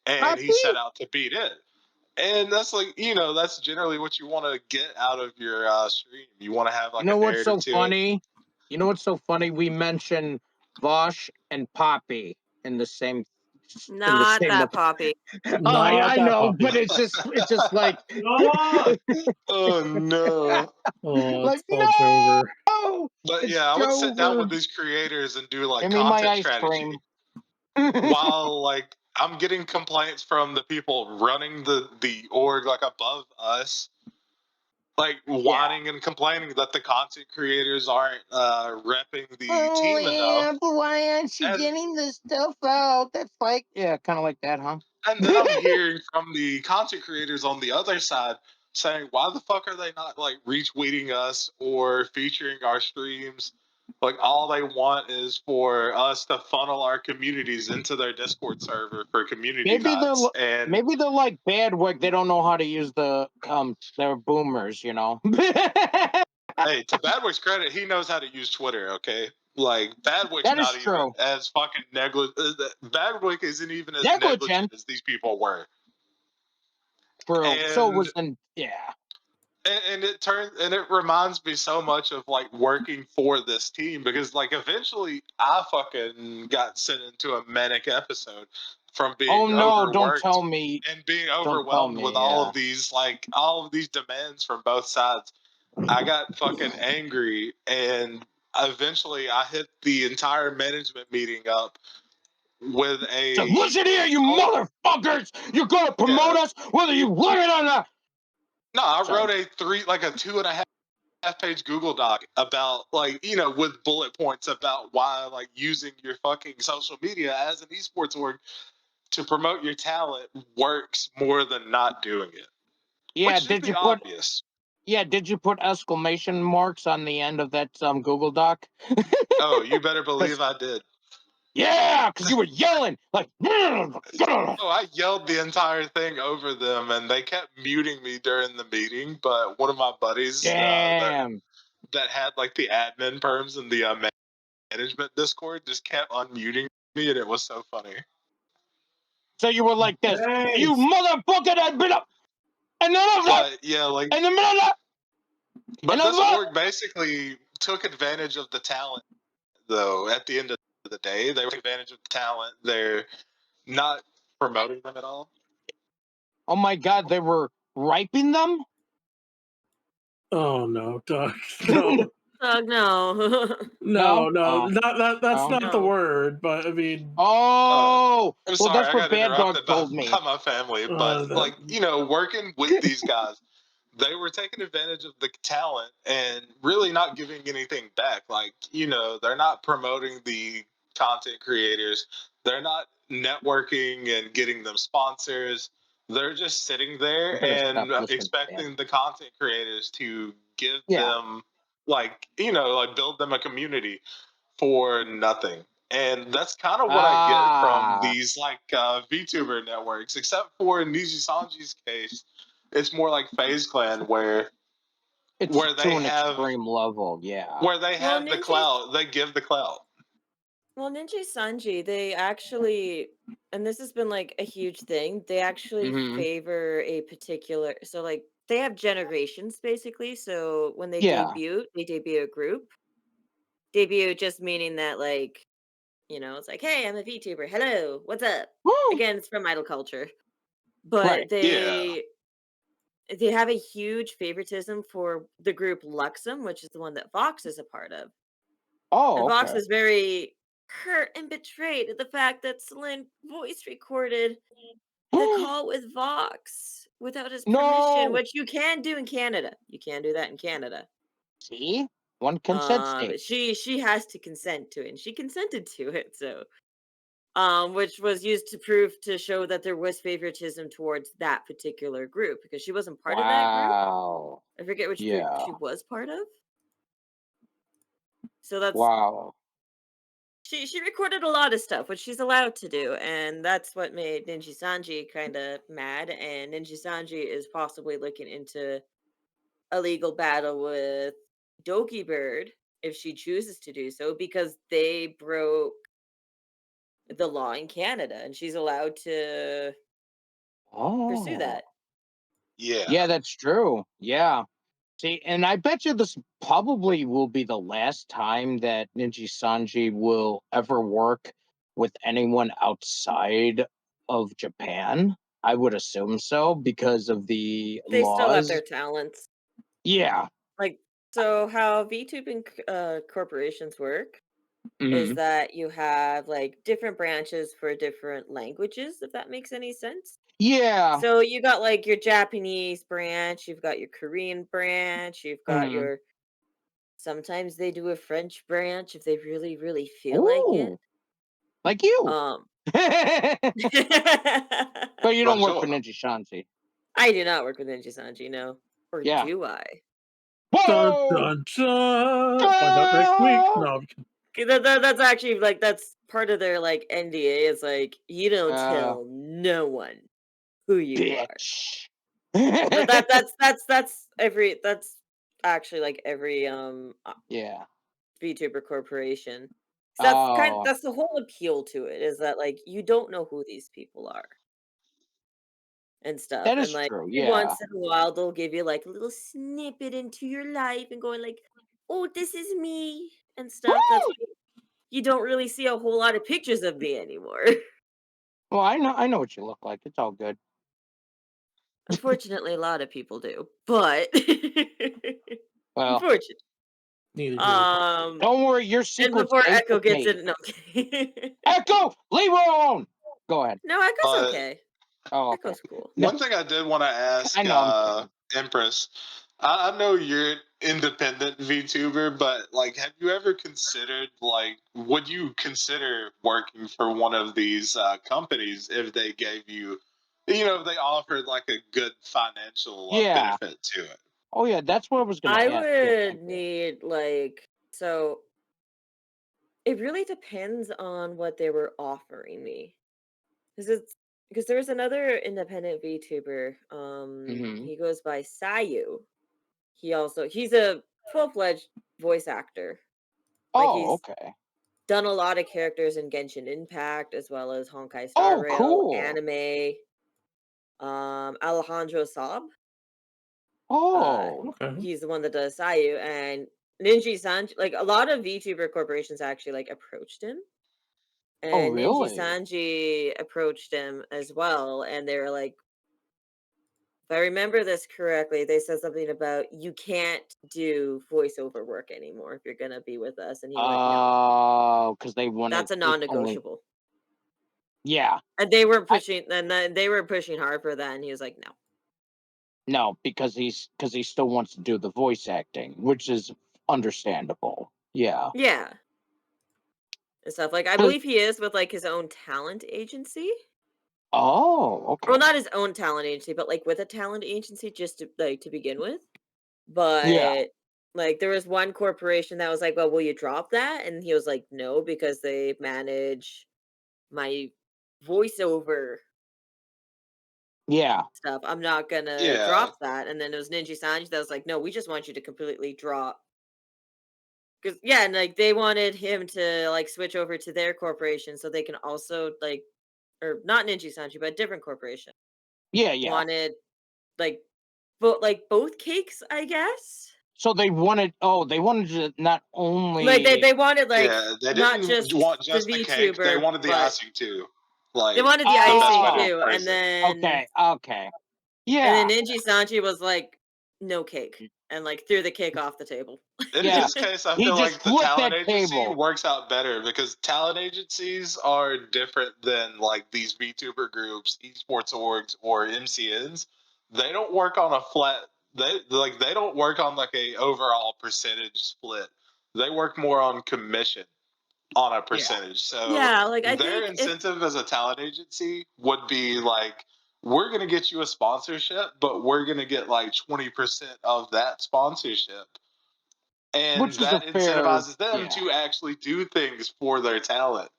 and he Poppy? set out to beat it. And that's like, that's generally what you want to get out of your stream. You want to have You like know a what's narrative so to it. funny? You know what's so funny? We mentioned Vosh and Poppy in the same Not that Poppy. Oh, Not I that know, Poppy. but it's just like Come on. Oh no. Oh, like it's called Jover. no, But it's yeah, I would sit down Jover. with these creators and do like Give me my content ice strategy cream. while like I'm getting complaints from the people running the org like above us like whining and complaining that the content creators aren't repping the Oh team enough. yeah, but why aren't you And getting this stuff out? That's like, yeah, kind of like that, huh? and then I'm hearing from the content creators on the other side saying, why the fuck are they not like retweeting us or featuring our streams? Like all they want is for us to funnel our communities into their Discord server for community Maybe they're nights. And maybe they're like Badwick. They don't know how to use they're boomers, you know. hey, to Badwick's credit, he knows how to use Twitter, okay? Like Badwick's That is not even true. as fucking negligent. Badwick isn't even as negligent Negligent. as these people were. True. So it And was yeah. it reminds me so much of like working for this team because like eventually I fucking got sent into a manic episode from Oh being no! Don't overworked tell me. and being Don't tell overwhelmed with me. Yeah. all of these demands from both sides. I got fucking angry and eventually I hit the entire management meeting up with So a listen here, you oh, motherfuckers! You're gonna promote yeah. us whether you like it or not. No, I Sorry. wrote a 2.5 page Google Doc about like, you know, with bullet points about why like using your fucking social media as an esports org to promote your talent works more than not doing it. Which Yeah. should be obvious. Did you put exclamation marks on the end of that Google Doc? Oh, you better 'Cause- believe I did. yeah, because you were yelling like. Oh, I yelled the entire thing over them, and they kept muting me during the meeting. But one of my buddies Damn. that had like the admin perms in the management Discord just kept unmuting me, and it was so funny. So you were like this, you Nice. motherfucker that been up, and then of that, But yeah, like, and the minute of that, and but of this that. org basically took advantage of the talent, though. At the end of the day, they took advantage of the talent. They're not promoting them at all. Oh my God, they were raping them. Oh no, Doug. No. Oh no. No, Oh, not that. That's no. not the No. word. But I mean, Oh, I'm well, sorry, that's I what got Bad Dog interrupted told me. by my family, but that, like, you know, working with these guys, they were taking advantage of the talent and really not giving anything back. Like, you know, they're not promoting the content creators, they're not networking and getting them sponsors. They're just sitting I there better stop and listening to Bad. expecting the content creators to give Yeah. them, like, you know, like build them a community for nothing. And that's kind of what I get from Ah, these like VTuber networks, except for Niji Sanji's case, it's more like FaZe Clan it's where to they an have extreme level. Yeah. Well, the clout, they give the clout. Ninja Sanji, they actually, and this has been like a huge thing, they actually Hmm. favor a particular, so like they have generations basically. So when Yeah. they debut a group. Debut just meaning that like, it's like, hey, I'm a VTuber. Hello, what's up? Woo! Again, it's from idol culture. Right. But Yeah. they have a huge favoritism for the group Luxem, which is the one that Vox is a part of. And Oh, Vox okay. is very hurt and betrayed at the fact that Celine voice recorded the call with Vox without his permission, No. which you can do in Canada. You can do that in Canada. See, one consent state. She has to consent to it, and she consented to it. So, which was used to show that there was favoritism towards that particular group because she wasn't part of that group. Wow. I forget which group Yeah. she was part of. So that's Wow. she recorded a lot of stuff, which she's allowed to do, and that's what made Ninja Sanji kind of mad. And Ninja Sanji is possibly looking into a legal battle with Doki Bird if she chooses to do so, because they broke the law in Canada, and she's allowed to pursue Oh. that. Yeah. Yeah, that's true. Yeah. See, and I bet you this probably will be the last time that Ninja Sanji will ever work with anyone outside of Japan. I would assume so because of the They still have their laws. talents. Yeah. Like, so how VTubing corporations work is Mhm. that you have like different branches for different languages, if that makes any sense. Yeah. So you got like your Japanese branch, you've got your Korean branch, you've got Mhm. your sometimes they do a French branch if they really, really feel like it. Ooh, like you. Um But you don't work for Bonjour. Ninja Shanti. I do not work with Ninja Sanji, no. Or Yeah. do I? Dun Whoa! dun dun. Find out next week. No, I'm kidding. 'Cause that's actually like that's part of their like NDA. It's like you don't tell no one who you are. Bitch. That's every that's actually like every Yeah. VTuber corporation. So Oh, that's the whole appeal to it is that like you don't know who these people are and stuff. that And is like true. every Yeah. once in a while they'll give you like a little snippet into your life and going like, "Oh, this is me" and stuff. That's Woo! why you don't really see a whole lot of pictures of me anymore. Well, I know what you look like. It's all good. Unfortunately, a lot of people do, but Well, unfortunately. Neither here nor there. don't worry. Your And secret's before safe Echo with gets me. in, no, I'm kidding. Echo, leave her alone. Go ahead. No, Echo's But okay. Oh, okay. Echo's cool. No, one thing I did want to I ask know. I'm kidding. Empress, I know you're an independent VTuber, but like, have you ever considered like, would you consider working for one of these companies if they gave you, if they offered like a good financial Yeah. benefit to it? Oh, yeah. That's what I was gonna I ask. Yeah. would Thank you. need like so it really depends on what they were offering me. Because there's another independent VTuber. Mhm. He goes by Sayu. He's a full-fledged voice actor. Like Oh, he's okay. done a lot of characters in Genshin Impact as well as Honkai Star Oh, Rail, cool. anime, Alejandro Saab. Uh Oh. Okay. he's the one that does Sayu and Ninji Sanji, like a lot of VTuber corporations actually like approached him. Oh, And Ninji really? Sanji approached him as well, and they were like, if I remember this correctly, they said something about you can't do voiceover work anymore if you're gonna be with us. And he went, no, Oh, because they wanted that's a it's only. non-negotiable. Yeah. And they were I pushing, and then they were pushing hard for that. And he was like, no, No, because he still wants to do the voice acting, which is understandable. Yeah. yeah, and stuff. Like I 'Cause- believe he is with like his own talent agency. Oh, okay. Well, not his own talent agency, but like with a talent agency just to like to begin with. Yeah. But like there was one corporation that was like, "Well, will you drop that?" And he was like, "No, because they manage my voiceover Yeah. stuff. I'm not gonna Yeah, drop that." And then it was Ninja Sanji that was like, "No, we just want you to completely drop." Because yeah, and like they wanted him to like switch over to their corporation so they can also like, or not Ninja Sanji, but a different corporation Yeah, yeah. wanted like, like both cakes, I guess. So they wanted to not Like only. they wanted like yeah. They not didn't just want the just the cake; they VTuber, wanted the but icing too, they like wanted the the best way icing to Oh, too, express it. okay, okay. and Yeah. then Ninji Sanji was like, "No cake," and like threw the cake off the table. In Yeah. his case, I He feel just like the flipped talent that agency table. works out better because talent agencies are different than like these VTuber groups, esports orgs, or MCNs. They don't work on a flat. They don't work on like a overall percentage split. They work more on commission on a Yeah. percentage. So Yeah, like I their think if incentive as a talent agency would be like, we're going to get you a sponsorship, but we're going to get like 20% of that sponsorship, and Which is a that fair. incentivizes them Yeah. to actually do things for their talent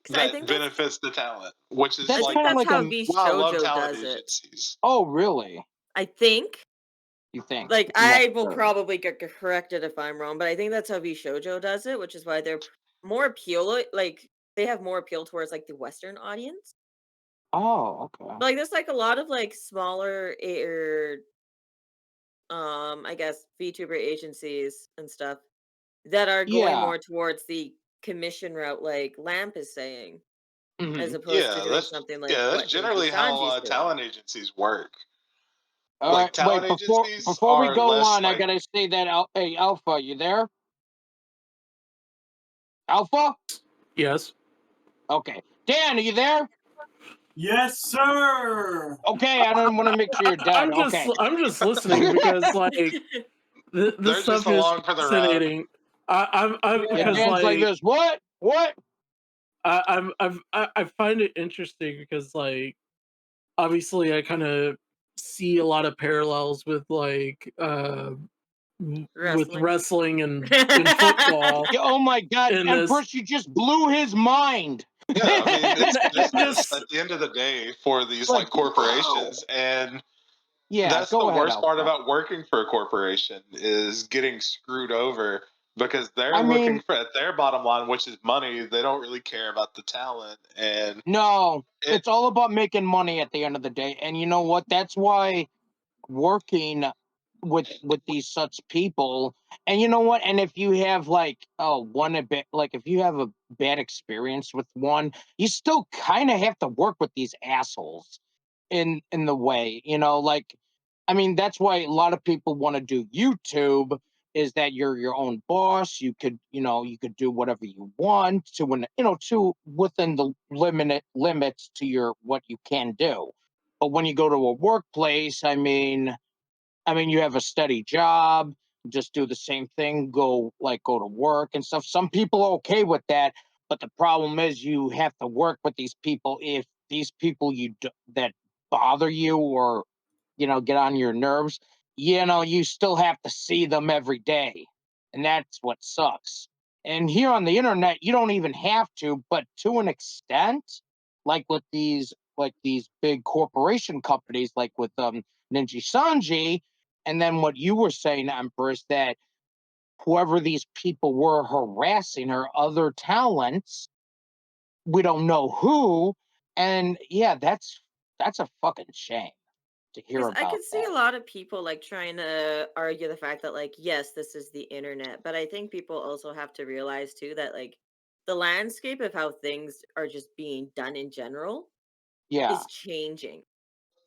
because I that think benefits the talent, which is I That's like think kind of that's like how a. V why I love Shoujo talent does it. agencies. Oh, really? I think. You think? Like You're not I will sure. probably get corrected if I'm wrong, but I think that's how V Shoujo does it, which is why they're more appeal. Like they have more appeal towards like the Western audience. Oh, okay. But, like there's like a lot of like smaller or I guess VTuber agencies and stuff that are going Yeah. more towards the commission route, like Lamp is saying, as Hmm. opposed to doing something like That's what Ninja generally how Sanji's doing. talent agencies work. All Like right. talent Wait. Before agencies before we are go less on, I like gotta say that. Hey, Alpha, you there? Alpha? Yes. Okay. Dan, are you there? Yes, sir. Okay, I don't want to make sure you're dead. Okay. I'm just listening because like this They're just stuff is along for the ride. fascinating. I'm Yeah, because Dan's like this. What? What? I find it interesting because like obviously I kind of see a lot of parallels with like with Wrestling. wrestling and football Yeah, oh my God, in this. Empress, you just blew his mind. Yeah, I mean, it's And business just at the end of the day for these Like, like wow. corporations, and Yeah, that's the go ahead, worst part Alpha. about working for a corporation is getting screwed over because they're I looking mean, for at their bottom line, which is money. They don't really care about the talent, and no, it it's all about making money at the end of the day. And you know what? That's why working with these such people, and you know what, and if you have like one a bit, like if you have a bad experience with one, you still kind of have to work with these assholes in the way, like, I mean, that's why a lot of people want to do YouTube, is that you're your own boss. You could, you could do whatever you want to, when, to within the limits to your what you can do. But when you go to a workplace, I mean, you have a steady job, just do the same thing, go to work and stuff. Some people are okay with that, but the problem is you have to work with these people. If these people that bother you, or get on your nerves, you still have to see them every day, and that's what sucks. And here on the internet, you don't even have to, but to an extent, like with these big corporation companies, like with Ninja Sanji. And then what you were saying, Empress, that whoever these people were harassing her other talents, we don't know who. And yeah, that's a fucking shame to hear Because I about could see that. a lot of people like trying to argue the fact that like yes, this is the internet, but I think people also have to realize too that like the landscape of how things are just being done in general Yeah, is changing.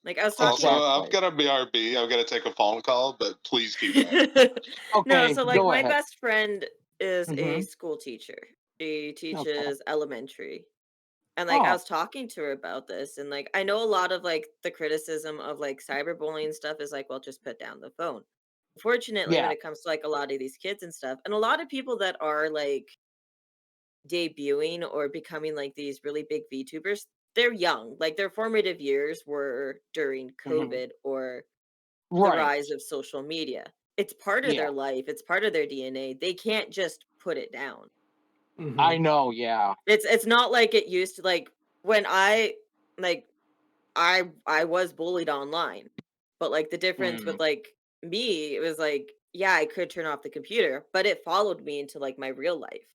Like I was also talking I've exactly. got to BRB. I've got to take a phone call, but please keep going. No, Okay, so like go my ahead. best friend is a Mm-hmm. school teacher. She Okay. teaches elementary. And like I Oh, was talking to her about this and like I know a lot of like the criticism of like cyberbullying stuff is like, well, just put down the phone. Fortunately, when yeah. it comes to like a lot of these kids and stuff, and a lot of people that are like debuting or becoming like these really big VTubers, they're young. Like their formative years were during Hmm. COVID or the Right. rise of social media. It's part of Yeah. their life, it's part of their DNA. They can't just put it down. I Mhm. know. Yeah. It's not like it used to like when like I was bullied online. But like the difference Mm, with like me, it was like yeah, I could turn off the computer, but it followed me into like my real life.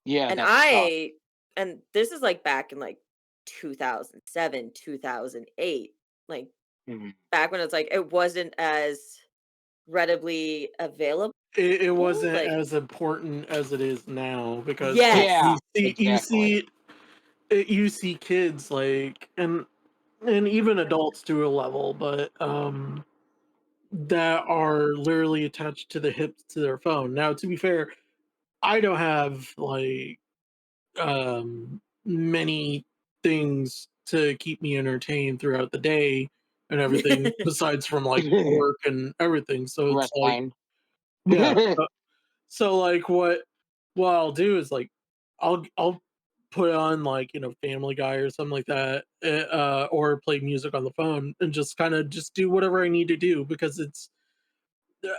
yeah, And that's tough. and this is like back in like 2007, 2008, like Mhm. back when it's like it wasn't as readily available. It wasn't Like as important as it is now because like Yeah, yes. exactly. you see kids like and even adults to a level, but that are literally attached to the hips to their phone. Now, to be fair, I don't have like many things to keep me entertained throughout the day and everything besides from like work and everything. So it's like, Wrestling. yeah. So like what I'll do is like I'll put on like Family Guy or something like that, or play music on the phone and just kind of just do whatever I need to do because it's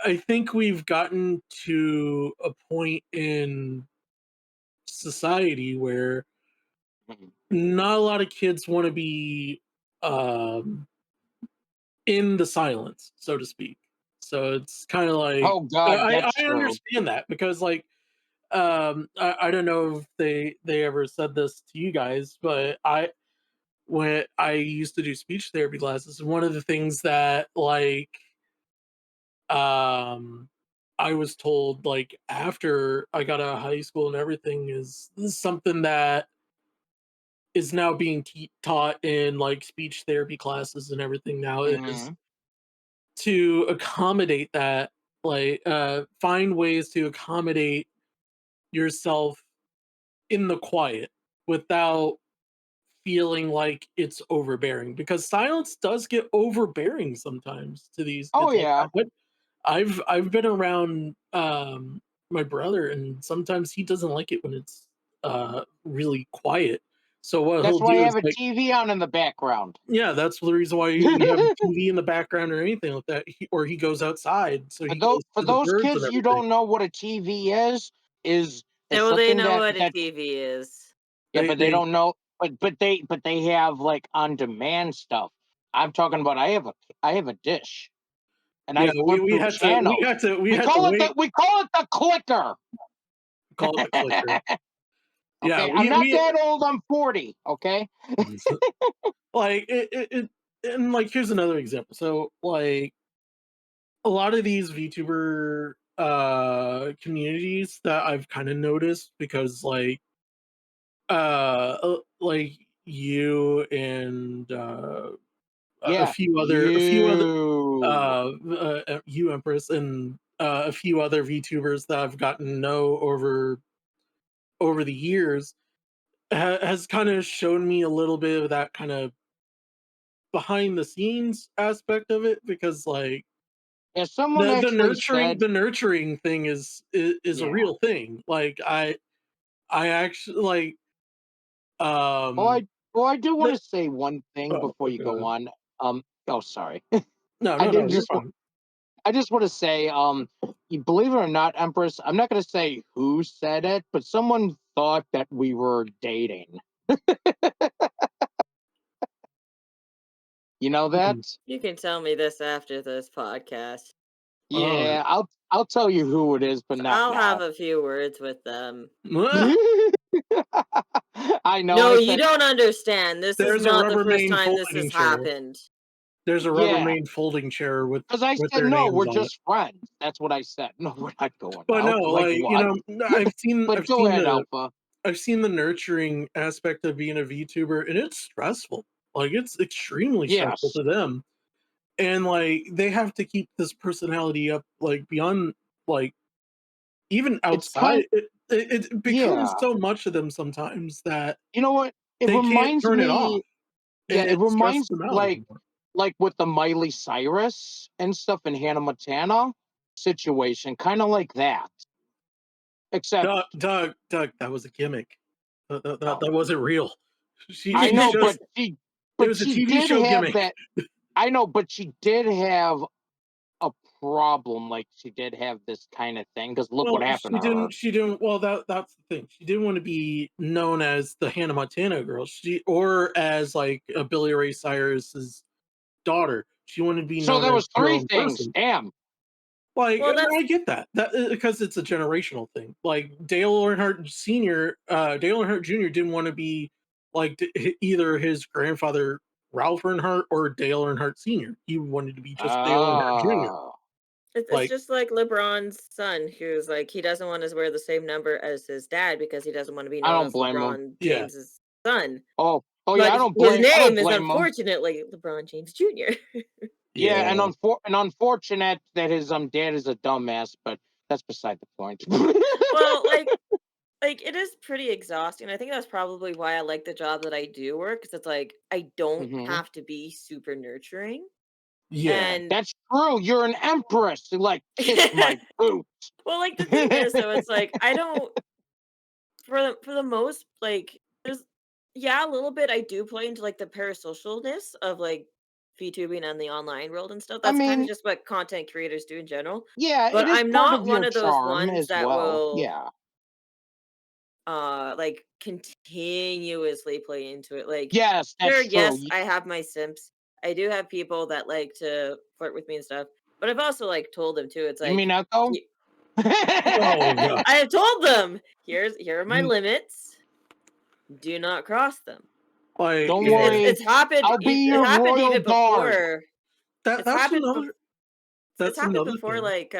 I think we've gotten to a point in society where Mhm. not a lot of kids want to be um in the silence, so to speak. So it's kind of like Oh God, that's I true. understand that because like I don't know if they ever said this to you guys, but when I used to do speech therapy classes, one of the things that like um I was told like after I got out of high school and everything is this is something that is now being taught in like speech therapy classes and everything now is Hmm. to accommodate that, like find ways to accommodate yourself in the quiet without feeling like it's overbearing, because silence does get overbearing sometimes to these Oh kids. Like yeah, I've been around my brother, and sometimes he doesn't like it when it's really quiet. So what he'll that's why I do is have a like, TV on in the background. yeah, that's the reason why we have a TV in the background or anything like that. Or he goes outside, so he goes For to the those birds and kids, you everything. don't know what a TV is No, they something know that what a TV is. yeah, They but they they don't know. But they have like on demand stuff. I'm talking about. I have a dish, and I yeah, flip we through had to we channels. had to we had to wait. We call it the clicker. Call it a clicker. Yeah, Okay, I'm not we that old. I'm 40. Okay. like and like here's another example. So like a lot of these VTuber communities that I've kind of noticed, because like you and Yeah, a few other you. you Empress and a few other VTubers that I've gotten to know over the years has kind of shown me a little bit of that kind of behind the scenes aspect of it, because like As someone actually said, the nurturing thing is a yeah. real thing. Like I actually like Well, um I do want the, to say one thing oh, before you go okay. on. Oh, sorry. No, I no, no, did you're just. fine. I just want to say, you believe it or not, Empress. I'm not going to say who said it, but someone thought that we were dating. You know that? Mm. You can tell me this after this podcast. Oh, Yeah, I'll tell you who it is, but not I'll have now. a few words with them. I know. No, I you said, don't understand. This is there's a not the first Rubbermaid time this folding has chair. happened. There's a yeah, Rubbermaid folding chair because I with said their no, names we're on it. just friends. That's what I said. No, we're not going But no, out. Like like what? But I've go seen ahead, the Alpha. nurturing aspect of being a VTuber, and it's stressful. Like it's extremely stressful Yes, to them, and like they have to keep this personality up, like beyond like even it's outside. kind. It becomes Yeah, so much of them sometimes that you know what? It they can't reminds turn it off, me. and Yeah, it it stresses reminds them out like even more. with the Miley Cyrus and stuff in Hannah Montana situation, kind of like that. Except, Doug, that was a gimmick. oh, That wasn't real. I She's know, just it but was a she TV did show have gimmick. that. I know, but she did have a problem. Like she did have this kind of thing. Because look what Well, happened to her. she didn't. Well, that's the thing. She didn't want to be known as the Hannah Montana girl. Or as like a Billy Ray Cyrus's daughter. She wanted to be So known there as was her three own things. person. Damn. Like, Well, and that's I get that. Because it's a generational thing. Like Dale Earnhardt Sr., Dale Earnhardt Jr. didn't want to be like either his grandfather Ralph Earnhardt or Dale Earnhardt Sr. He wanted to be just Dale Earnhardt Jr. Oh, it's Like, just like LeBron's son, who's like he doesn't want to wear the same number as his dad because he doesn't want to be I known don't as blame him. LeBron yeah, James's son. Oh yeah, But his I don't name is blame him. unfortunately LeBron James Jr. Yeah, yeah. and unfortunate that his dad is a dumbass, but that's beside the point. Well, like it is pretty exhausting. I think that's probably why I like the job that I do work, because it's like I don't hmm have to be super nurturing. Yeah. And That's true. You're an empress. Like kiss my boot. well, like the thing is, so it's like I don't for the most like there's yeah, a little bit I do play into like the parasocialness of like VTubing and the online world and stuff. I That's kind of mean, just what content creators do in general. yeah, But it is I'm part not of one your of those charm ones as that well. will Yeah. like continuously play into it. Like Yes, sure, that's true. yes, I have my simps. I do have people that like to flirt with me and stuff. But I've also like told them too. It's You like mean Echo? Oh god. I have told them, here are my Mm, limits. Do not cross them. like, Don't Because yeah. worry, I'll be it your happened royal even guard. before. It's That's happened another it's that's happened another before thing. like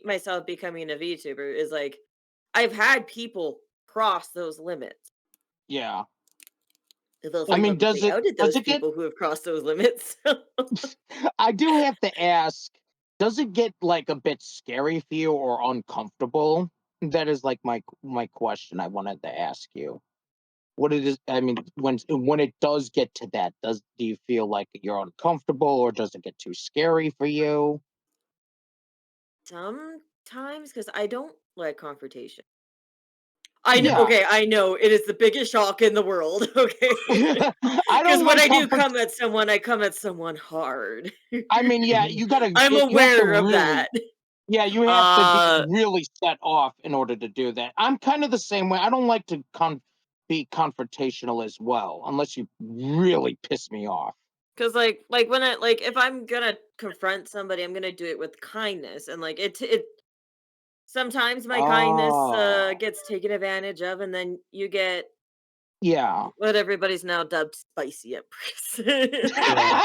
myself becoming a VTuber is like I've had people cross those limits. Yeah. They'll I think, mean, "Oh, they outed does those it get people who have crossed those limits." I do have to ask, does it get like a bit scary for you or uncomfortable? that is like my question I wanted to ask you. What it is, I mean, when it does get to that, do you feel like you're uncomfortable, or does it get too scary for you? Sometimes, because I don't like confrontation. I know, Yeah. okay, I know it is the biggest shock in the world, okay? I Because don't when like I do confront. come at someone, I come at someone hard. I mean, yeah, I'm you have to aware of really, that. yeah, you have to be Uh, really set off in order to do that. I'm kind of the same way. I don't like to be confrontational as well, unless you really piss me off. Cause like when I like if I'm gonna confront somebody, I'm gonna do it with kindness, and like it sometimes my kindness Oh, gets taken advantage of, and then you get yeah. what everybody's now dubbed spicy Empress. Yeah.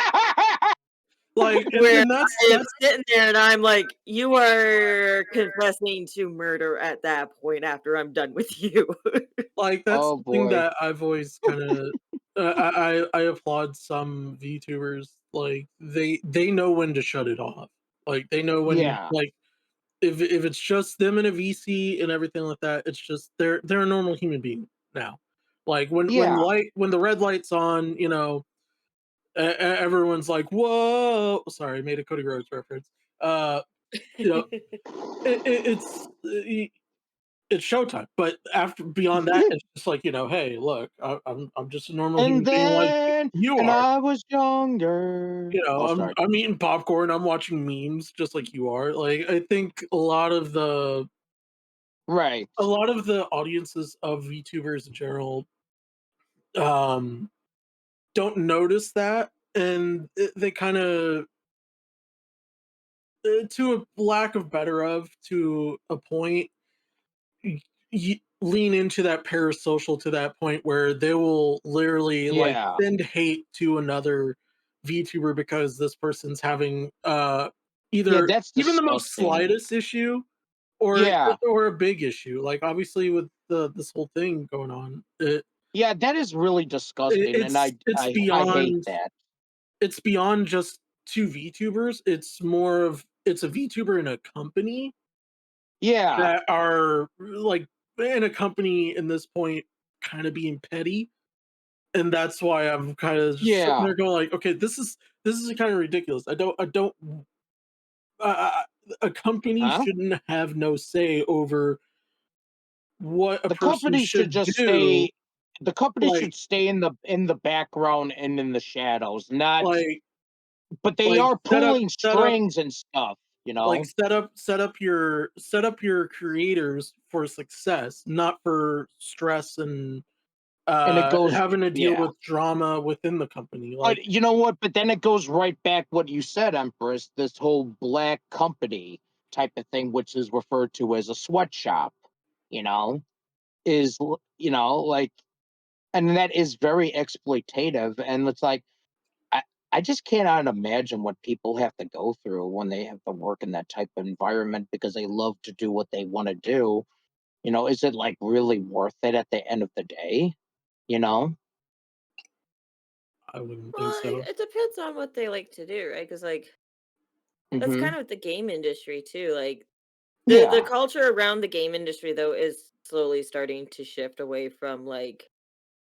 Like, Where and that's I am that's sitting there and I'm like, "You are confessing to murder at that point after I'm done with you." like that's Oh the thing boy. that I've always kind of I applaud some VTubers. Like they know when to shut it off. Like they know when, Yeah. like, if it's just them in a VC and everything like that, it's just they're a normal human being now. Like Yeah. when the red light's on, everyone's like, "Whoa!" Sorry, I made a Cody Rhodes reference. You know, it's showtime. But after beyond that, it's just like, hey, look, I'm just a normal And human being like then, you and are. I was younger. Oh, I'm sorry. I'm eating popcorn. I'm watching memes just like you are. Like I think Right. a lot of the audiences of VTubers in general um don't notice that, and they kind of, to a lack of better of to a point, lean into that parasocial to that point where they will literally like Yeah. send hate to another VTuber because this person's having Yeah, either that's even the most disgusting. slightest issue or Yeah. a big issue. Like obviously with this whole thing going on, Yeah, that is really disgusting, and it's I hate beyond that. just two VTubers. It's a VTuber in a company Yeah. that are like in a company in this point kind of being petty, and that's why I'm kind of just sitting Yeah. there going like, okay, this is kind of ridiculous. I don't uh, a company Huh? shouldn't have no say over what a The person company should should just do. stay the company Like should stay in the background and in the shadows, not, like but they are set up pulling strings and stuff, you know? set up your creators for success, not for stress and And it goes, having to deal yeah. with drama within the company. Like But you know what? But then it goes right back what you said, Empress, this whole black company type of thing, which is referred to as a sweatshop, you know, like, and that is very exploitative. And it's like, I, I just cannot imagine what people have to go through when they have to work in that type of environment because they love to do what they want to do. Is it like really worth it at the end of the day? You know? I wouldn't think Well, so. it depends on what they like to do, right? Because like that's Hmm. kind of the game industry too. Like the Yeah. culture around the game industry though is slowly starting to shift away from like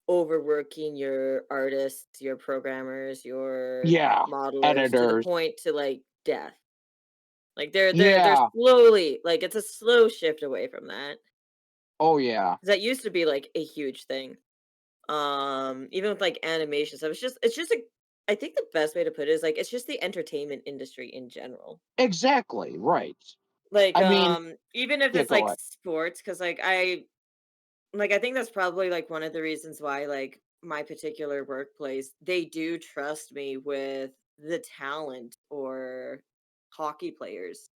overworking your artists, your programmers, your Yeah. modelers to the Editors. point to like death. Like they're Yeah. slowly like it's a slow shift away from that. Oh, yeah. 'Cause that used to be like a huge thing. Even with like animation stuff, it's just a I think the best way to put it is like it's just the entertainment industry in general. Exactly, right. Like I mean, even if yeah, it's go like ahead. sports, because I think that's probably like one of the reasons why like my particular workplace, they do trust me with the talent or hockey players.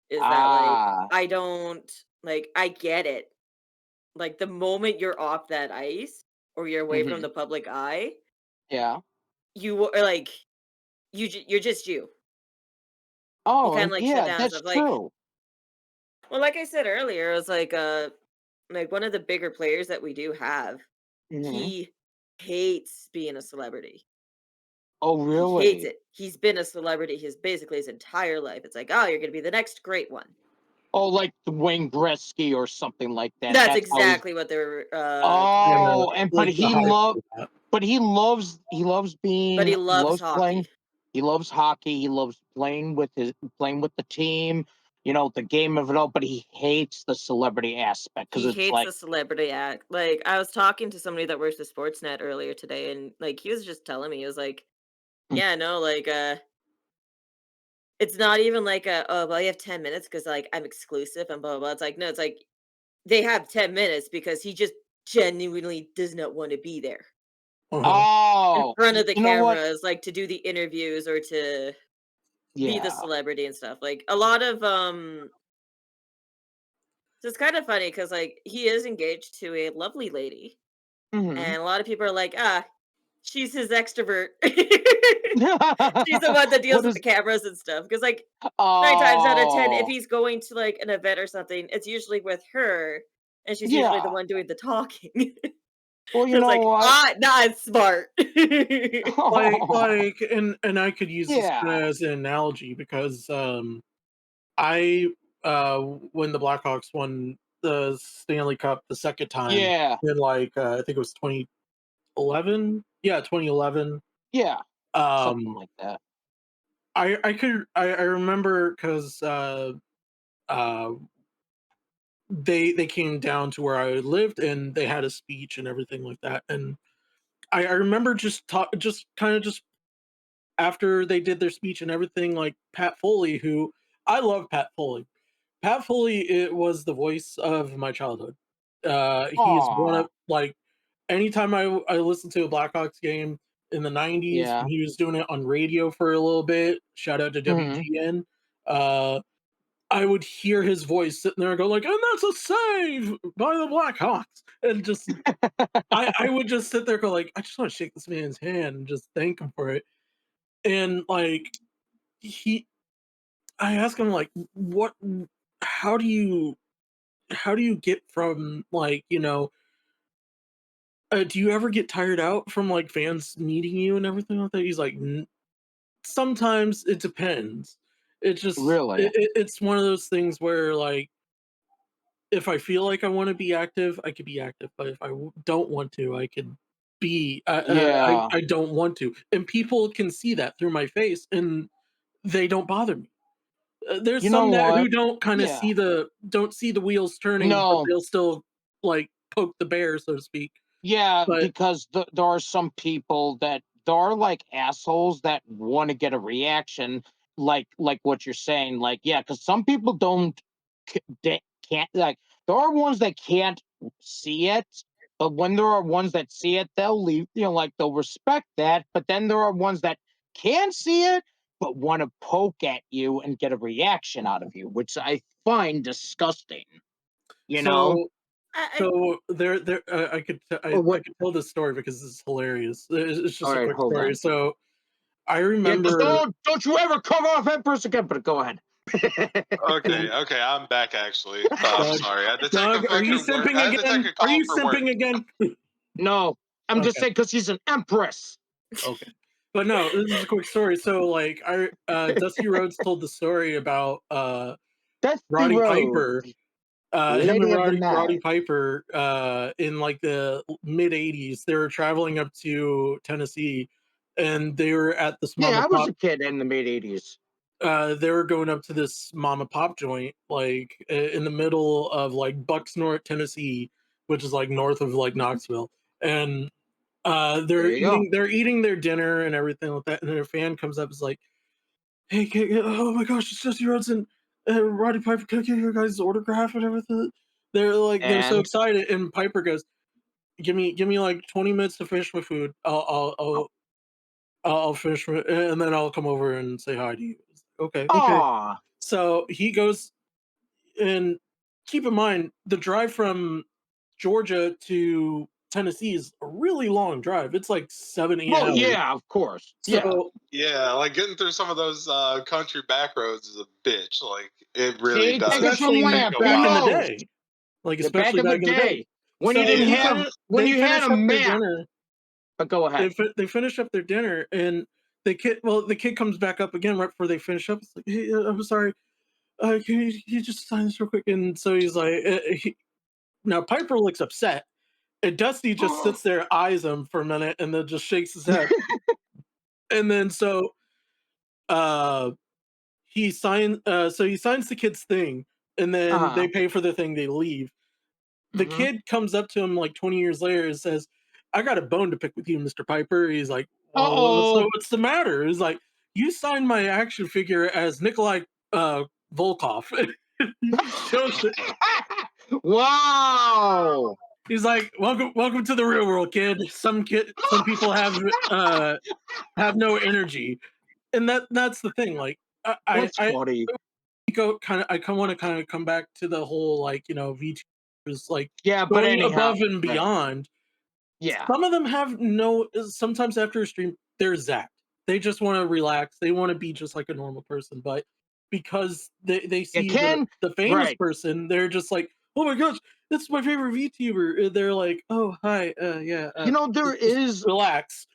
Is that like Ah, I don't like I get it. Like the moment you're off that ice or you're away from mhm, the public eye, yeah. you are like you're just you. You Oh, kind of and like shut yeah, down and that's stuff. Like true. well, like I said earlier, it was like one of the bigger players that we do have. Mhm. He hates being a celebrity. Oh, He hates really? it. He's been a celebrity his basically his entire life. It's like, oh, you're gonna be the next great one. Oh, like Wayne Gretzky or something like that. That's That's how he's. exactly what they were comparing Yeah, him Oh, to. and but like the he hype loved. for that. But he loves But being he he loves loves playing. hockey. He loves hockey. He loves playing with the team. You know, the game of it all. But he hates the celebrity aspect because He it's hates like, the celebrity act. Like, I was talking to somebody that works at Sportsnet earlier today, and like he was just telling me, he was like, mm, "Yeah, no, like, it's not even like a oh well, you have 10 minutes because like I'm exclusive and blah blah blah." It's like no, it's like they have 10 minutes because he just genuinely does not want to be there Uh-huh. in oh, front of the you know what? cameras, like to do the interviews or to be the Yeah. celebrity and stuff. Like a lot of so it's kind of funny because like he is engaged to a lovely lady, Hmm. and a lot of people are like, ah, she's his extrovert. She's the one that deals What with the is? cameras and stuff. Because like 9 times out of 10, if Oh, he's going to like an event or something, it's usually with her, and she's usually the yeah. one doing the talking. Well, you It's know like, what? ah, not smart. And I could use this Yeah. as an analogy because I when the Blackhawks won the Stanley Cup the second time Yeah. in like I think it was 2011. Yeah, 2011. Yeah. Something Um like that. I remember because uh they came down to where I lived and they had a speech and everything like that. And I remember just kind of just after they did their speech and everything, like Pat Foley, who I love Pat Foley. Pat Foley, it was the voice of my childhood. He is one Aw. of like anytime I listened to a Blackhawks game in the '90s Yeah. when he was doing it on radio for a little bit. Shout out to Hmm. WGN. Uh, I would hear his voice sitting there and go like, "And that's a save by the Blackhawks," and just I would just sit there and go like, "I just want to shake this man's hand and just thank him for it." And like he I asked him like, "What how do you get from like, do you ever get tired out from like fans needing you and everything like that?" He's like, Sometimes it depends. Really? It's one of those things where like if I feel like I want to be active, I could be active, but if don't want to, I could be. Yeah. I don't want to, and people can see that through my face, and they don't bother me. There's You know some that what? who don't kind of Yeah. see the wheels turning, but No. they'll still like poke the bear, so to speak. Yeah, But because there are some people that there are like assholes that want to get a reaction, like what you're saying. Like, yeah, because some people don't they can't like there are ones that can't see it, but when there are ones that see it, they'll leave. You know, like they'll respect that. But then there are ones that can see it but want to poke at you and get a reaction out of you, which I find disgusting. You know? so I so I What? could tell this story because this is hilarious. It's All just a right, quick hold story. on. So I Yeah, just remember don't you ever come off Empress again. But go ahead. Okay, and okay, I'm back actually. I'm Doug, sorry. I had to take a Doug, are you fucking work. simping I had to take again? a Are call you for work. simping again? No, I'm just Okay, saying because he's an Empress. okay. But no, this is a quick story. So like I Dusty Rhodes told the story about That's the Roddy road, Piper, him and Lady of the Roddy Night. Piper, in like the mid '80s, they were traveling up to Tennessee, and they were at this mom Yeah, I and was pop. a kid in the mid '80s. They were going up to this mom and pop joint, like in the middle of like Bucksnort, Tennessee, which is like north of like Knoxville, and There you go. they're eating their dinner and everything like that, and then a fan comes up, is like, "Hey, oh my gosh, it's Jesse Rhodes and Roddy Piper, can I get your guys' autograph and everything?" They're so And excited, and Piper goes, give me like 20 minutes to finish my food. I'll finish and then I'll come over and say hi to you. Okay, okay. ah, So he goes, and keep in mind the drive from Georgia to Tennessee is a really long drive. It's like 7 8 well, hours. yeah, of course, yeah. So Yeah, like getting through some of those country back roads is a bitch. Like it really See, take us does from especially take Lamp. a He back in while. the knows. day, like The back especially of the back in the day. day when you So didn't have when they you had finish a up their map. dinner. But go ahead. They finish up their dinner, and the kid comes back up again right before they finish up. It's like, hey, I'm sorry. can you just sign this real quick?" And so he's like, now Piper looks upset, and Dusty just sits there, eyes him for a minute, and then just shakes his head. And then uh, he signs the kid's thing, and then Uh-huh. they pay for the thing. They leave. The Mhm. kid comes up to him like 20 years later and says, "I got a bone to pick with you, Mr. Piper." He's like, "Well, Uh-oh. what's the matter?" He's like, "You signed my action figure as Nikolai Volkov." He shows it. Wow. He's like, welcome to the real world, kid. Some people have no energy." And that's the thing. Like, That's I funny. I want to kind of come back to the whole, like, VTubers, like, Yeah, but going anyhow, above and right. beyond. Yeah. Some of them have no. Sometimes after a stream, they're zapped. They just want to relax. They want to be just like a normal person. But because they You see can the famous right. person, they're just like, "Oh my gosh, this is my favorite VTuber." They're like, "Oh, hi, yeah, There just is relax."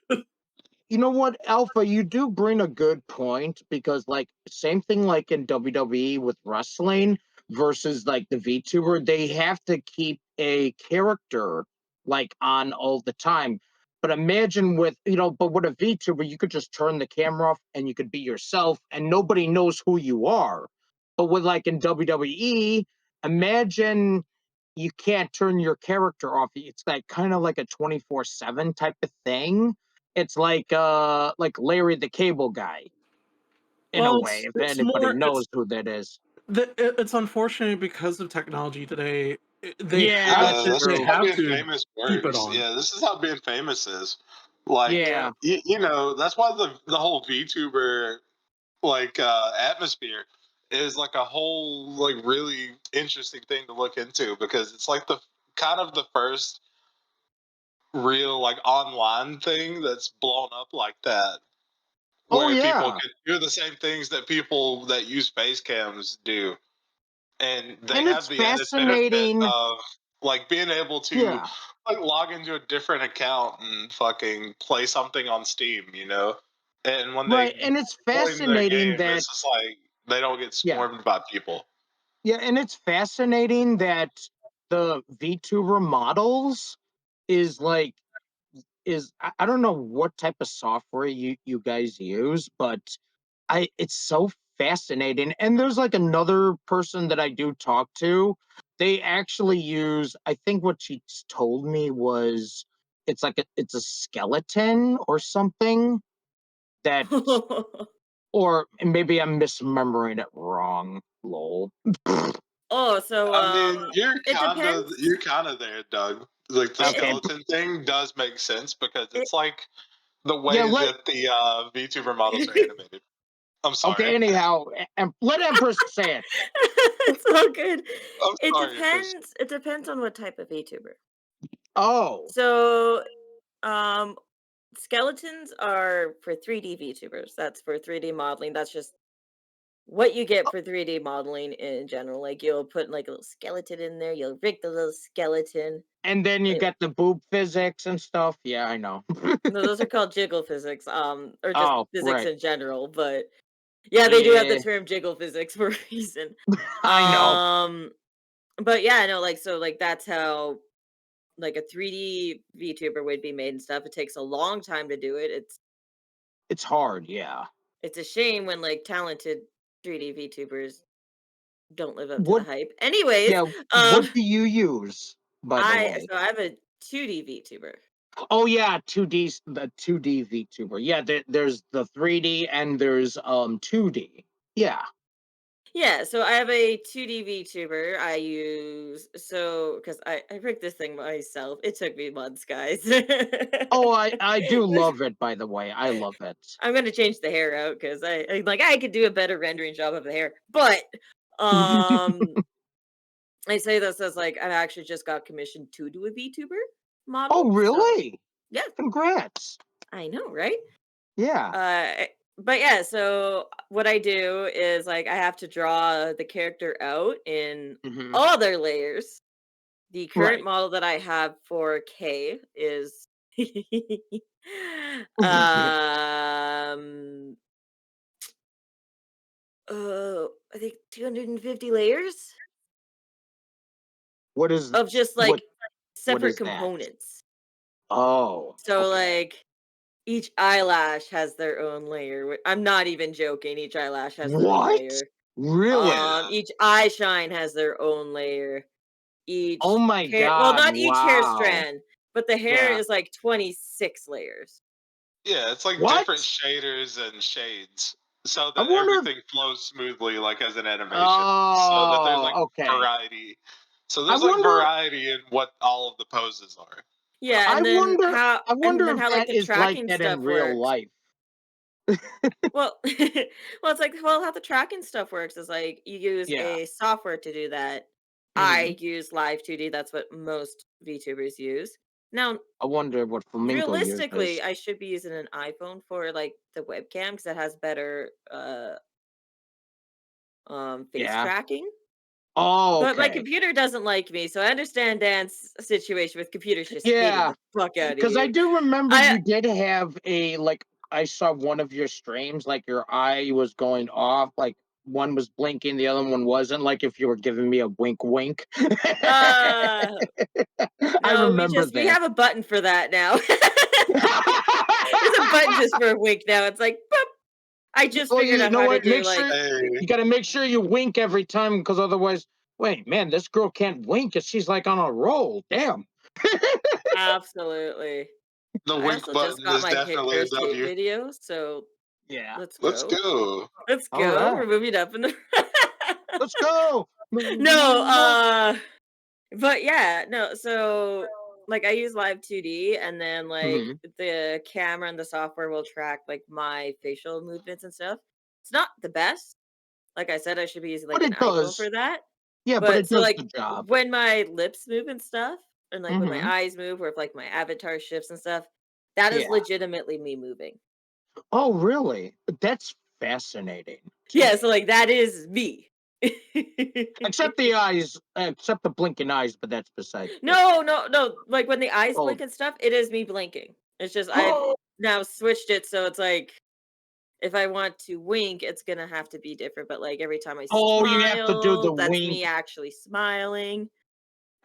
you know what, Alpha, you do bring a good point because, like, same thing like in WWE with wrestling versus like the VTuber, they have to keep a character like on all the time. But imagine but with a VTuber, you could just turn the camera off and you could be yourself and nobody knows who you are. But with like in WWE, imagine you can't turn your character off. It's like kind of like a 24/7 type of thing. It's like Larry the Cable Guy in a Well, way, if it's anybody more knows who that is. it's unfortunate because of technology today. Yeah, Yeah, that's this is They true. how have being to famous keep it works. on. Yeah, this is how being famous is. Like, Yeah. that's why the whole VTuber atmosphere is like a whole like really interesting thing to look into because it's like the kind of the first real like online thing that's blown up like that Oh where people yeah. can do the same things that people that use face cams do, and they And have it's the added benefit fascinating. of like being able to Yeah. like log into a different account and fucking play something on Steam, and when Right. they And it's join the fascinating game, that it's just like they don't get yeah. swarmed by people. Yeah, and it's fascinating that the VTuber models is like I don't know what type of software you guys use, but I it's so fascinating. And there's like another person that I do talk to. They actually use, I think what she told me was it's a skeleton or something that or maybe I'm misremembering it wrong. Lol. Oh, so I mean, it depends. you're kind of there, Doug. Like the It, Okay. skeleton thing does make sense because it, it's like the Yeah, way let that the VTuber models are animated. I'm okay, sorry. anyhow, let Empress say it. it's all good. I'm It sorry, Chris. depends. It depends on what type of VTuber. Oh, So, um, skeletons are for 3D VTubers. That's for 3D modeling. That's just what you get for 3D modeling in general. Like you'll put like a little skeleton in there. You'll rig the little skeleton. and then you And get the boob physics and stuff. Yeah, I know. no, those are called jiggle physics. Or just Oh, physics right. in general. But yeah, they do have the Yeah, term jiggle physics for a reason. I know. Um, but yeah, no, like so, like that's how like a 3D VTuber would be made and stuff. It takes a long time to do it. It's hard, yeah. It's a shame when like talented 3D VTubers don't live up to the What hype. Anyways, yeah, um, what do you use, by the way? I have a 2D VTuber. Oh yeah, 2D the 2D VTuber. Yeah, there's the 3D and there's 2D. Yeah. Yeah, so I have a 2D VTuber I use because I rigged this thing myself. It took me months, guys. Oh, I do love it, by the way. I love it. I'm gonna change the hair out because I could do a better rendering job of the hair. But um I say this as like I've actually just got commissioned to do a VTuber model. Oh, So really? yeah, Congrats. I know, right? Yeah. But yeah, so what I do is like I have to draw the character out in Hmm. all their layers. The current Right. model that I have for K is um I think 250 layers What is of just what like what separate is that? components. Oh, So okay. like each eyelash has their own layer. I'm not even joking. Each eyelash has their own What? layer. Really? Yeah. Each eye shine has their own layer. Oh Each my hair, well, god, not each hair wow. strand, but the hair Yeah. is like 26 layers. Yeah, it's like What? different shaders and shades so I that wonder everything flows smoothly like as an animation. So that there's like Oh, okay. variety. So I there's like wonder variety in what all of the poses are. Yeah, I wonder I and wonder then if how like that the is like tracking that in stuff real works. life. Well, well, it's like how the tracking stuff works is like you use Yeah. a software to do that. Mhm. I use Live 2D. That's what most VTubers use. Now, I wonder what Flamingo realistically, uses. I should be using an iPhone for like the webcam because it has better face Yeah. tracking. Oh, But my okay. computer doesn't like me, so I understand Dan's situation with computers just hating Yeah, the fuck out of because I you. do remember I you did have a like I saw one of your streams, like your eye was going off, like one was blinking, the other one wasn't, like if you were giving me a wink wink. uh I no, remember we that. have a button for that now. There's a button just for a wink now. It's like boop. I just Well, figured you out know how to what? do Make like sure Hey, you got to make sure you wink every time, because otherwise, wait, man, this girl can't wink, and she's like on a roll. Damn. absolutely. the I wink also just button got is my definitely a first hit W. video, so Yeah. let's Let's go. go. Let's All go. right. We're moving up in the Let's go. No, Move up. but yeah, no, so like I use Live 2D and then like Mhm. the camera and the software will track like my facial movements and stuff. It's not the best. Like I said, I should be using But like an it iPhone does. for that. Yeah, but But it so does like the job. when my lips move and stuff, and like when my Mhm. eyes move, or if like my avatar shifts and stuff, that is Yeah. legitimately me moving. Oh, really? That's fascinating. Yeah, so Dang. like that is me. Except the eyes, except the blinking eyes, but that's besides the No, no, no. Like when the eyes Oh. blink and stuff, it is me blinking. It's just I've now switched it so it's like if I want to wink, it's gonna have to be different. But like every time I Oh, you have to do the smile, that's wink. me actually smiling.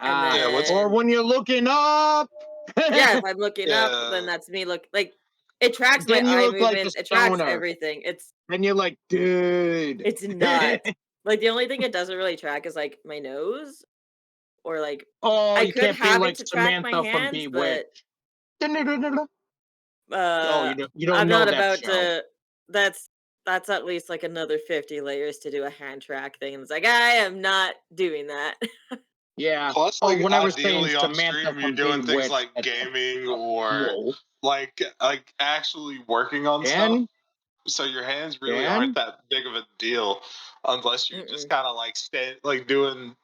And Ah, Yeah, what's or then when you're looking up. yeah, if I'm looking up, then yeah. that's me look like it tracks my Then you eye look like a movements, it tracks stoner. everything. Then you're like, dude. It's nuts. Like the only thing it doesn't really track is like my nose or like Oh, I you could can't be have it like to track my Samantha from hands, but Bewitched. Oh, uh you don't I'm know not that about show. to that's that's at least like another 50 layers to do a hand track thing. And it's like I am not doing that. Yeah. Plus, Oh, like when I was saying ideally on Samantha stream, you're from doing things Bewitched, like that's gaming or whoa. like actually working on stuff. Dan? So your hands really aren't Dan? that big of a deal unless you're just Mm-mm. kind of like like doing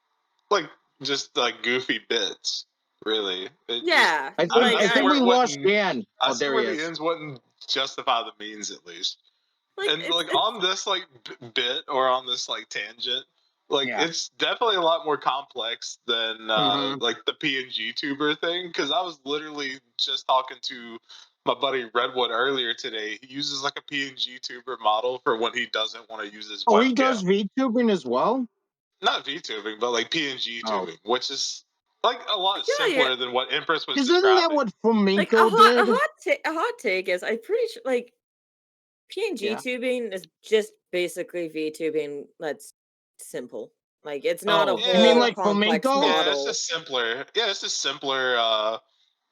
like just like goofy bits. Really, it just Yeah, like I I see think I we where it lost wouldn't. Dan. I Oh, see there where he the is. ends wouldn't justify the means at least. like And like on this like bit or on this like tangent, like Yeah. it's definitely a lot more complex than Mm-hmm. like the PNG tuber thing, because I was literally just talking to my buddy Redwood earlier today. He uses like a PNG tuber model for when he doesn't want to use his Oh, he webcam. does VTubing as well? Not VTubing, but like PNG Oh. tubing, which is like a lot feel like simpler than what Empress was Isn't that describing. what like Flamenco did? a hot take is I'm pretty sure like PNG Yeah. tubing is just basically VTubing that's simple. Like it's not a Oh, you mean whole Yeah, like complex flamenco? yeah, it's model. just simpler. Yeah, it's just simpler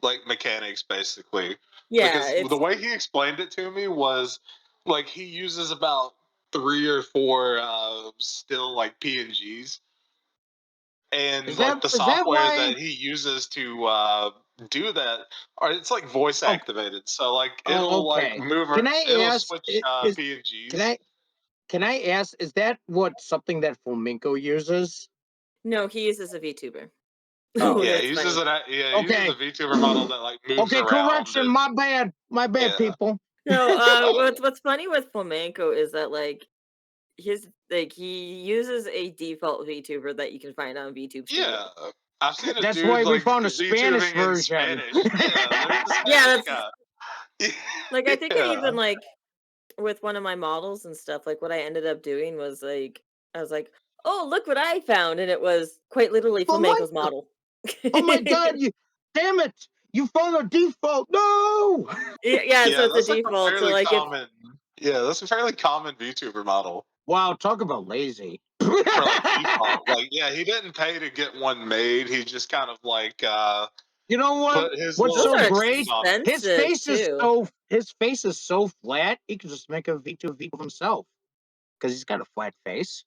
like mechanics basically. Yeah, Because the it's way he explained it to me was like he uses about 3 or 4 still like PNGs, and like the Is that software why? that he uses to do that, or it's like voice Oh, activated. So like oh, it'll like okay. Can I it'll ask? switch Can PNGs. I can I ask? Is that what something that flamenco uses? no, he uses a VTuber. Oh, Yeah, he It's uses funny. he uses a okay. VTuber model that like moves Okay, around correction. and My bad, yeah. people. No, Oh, what's funny with flamenco is that like his like he uses a default VTuber that you can find on VTube Studio. yeah. I've seen a That's why dude we like found a Spanish VTubing in version. Spanish. Yeah, there's the Yeah, Spanish that's guy. like I think I Yeah. even like with one of my models and stuff, like what I ended up doing was like I was like, "Oh, look what I found!" And it was quite literally Oh my Flamenco's model. Oh my god, you damn it! You found a default. No. Yeah, so Yeah, it's a that's like a default. So fairly like if common. Yeah, that's a fairly common VTuber model Wow, talk about lazy. for like default. Like, yeah, he didn't pay to get one made. He just kind of like You know what? put his What's little those so are two great? cents on it. expensive too. His face is so flat. He could just make a V2 of himself because he's got a flat face.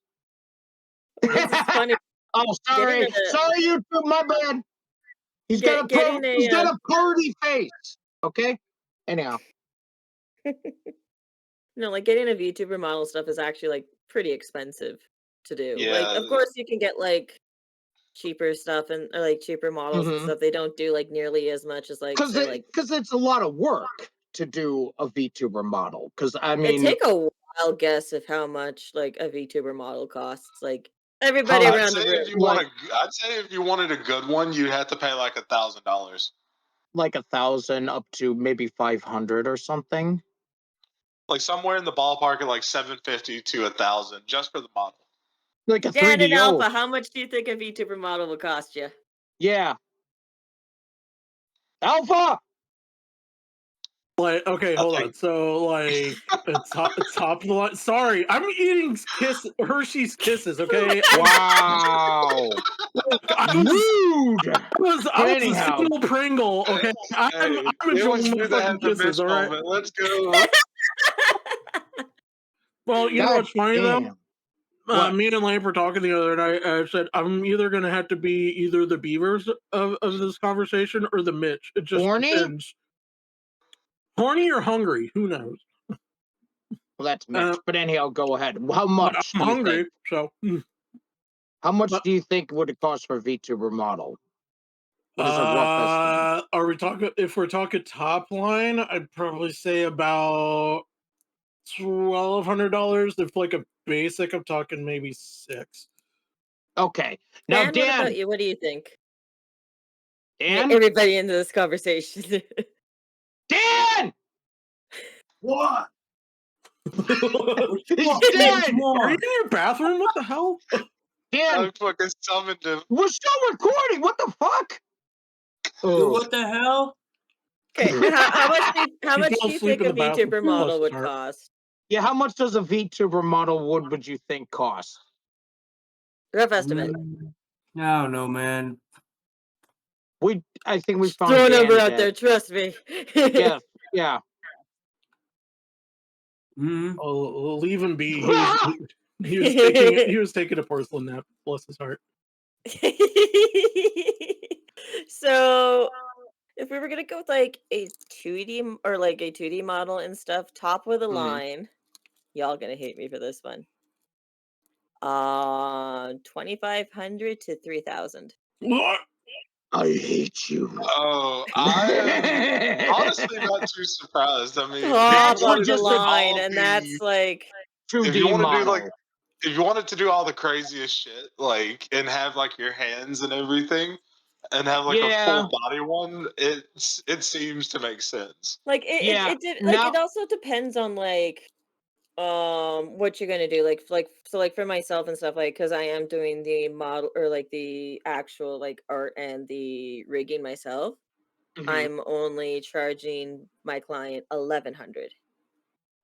It's just funny Oh, getting sorry, a sorry, YouTube, my bad. getting He's got a a party face. Okay. Anyhow, like getting a VTuber model stuff is actually like pretty expensive to do. Like, Yeah, of course, you can get like cheaper stuff and or like cheaper models and mm-hmm. stuff. They don't do like nearly as much as like say like Because it's a lot of work to do a VTuber model. Because I it mean, take a wild guess of how much like a VTuber model costs. Like how everybody much? I'd around say the if you Like want a, I'd say if you wanted a good one, you'd have to pay like $1,000. like 1,000 up to maybe 500 or something. Like somewhere in the ballpark of like 750 to 1,000 just for the model. Like a Dan and 3DO. Alpha, how much do you think a VTuber model will cost you? Yeah. Alpha. Like, okay, I hold think on. So, like, top of the line. Sorry, I'm eating Hershey's Kisses. Okay, Wow. I Rude. But was a anyhow, single Pringle. Okay, I'm hey, I'm it enjoying was my me that fucking had the Kisses. bitch All right. moment. Let's go. Well, you know god what's funny though? damn. What? Me and Lamp were talking the other night. I said I'm either gonna have to be either the Beavers of this conversation or the Mitch. It just Horny? depends. Horny or hungry? Who knows? Well, that's Uh, Mitch. But anyhow, go ahead. How but much I'm do you think? hungry, so. How much But do you think would it cost for a VTuber model? What is a rough estimate? are we talking? If we're talking top line, I'd probably say about $1,200. If like a basic, I'm talking maybe 6. Okay. Now, Dan, what Dan. about you? What do you think? Dan. Everybody into this conversation. Dan. What? He's Are dead. you in your bathroom? What the hell? Dan. I fucking summoned him. We're still recording. What the fuck? Dude, Oh. what the hell? Okay, how He much fell do you asleep think in a the bathroom. VTuber Bless model his would heart. cost? Yeah, how much does a VTuber model would you think cost? Rough estimate. I don't know, man. I think we found Throw a number Dan out dead. there, trust me. Yeah, yeah. Mm. I'll leave him be. He was taking a porcelain nap. Bless his heart. So if we were gonna go with like a 2D or like a 2D model and stuff, top of the line, y'all gonna hate me for this one. 2,500 to 3,000. What? I hate you. Oh, I'm honestly not too surprised. I mean, if Top you what of wanted the to just do said line, all and the, that's like 2D if you want to do model. like, if you wanted to do all the craziest shit, like, and have like your hands and everything, and have like a Yeah. full body one, it seems to make sense. like Yeah. it did like Now, it also depends on like what you're gonna do like so like for myself and stuff like because I am doing the model or like the actual like art and the rigging myself. I'm only charging my client 1,100.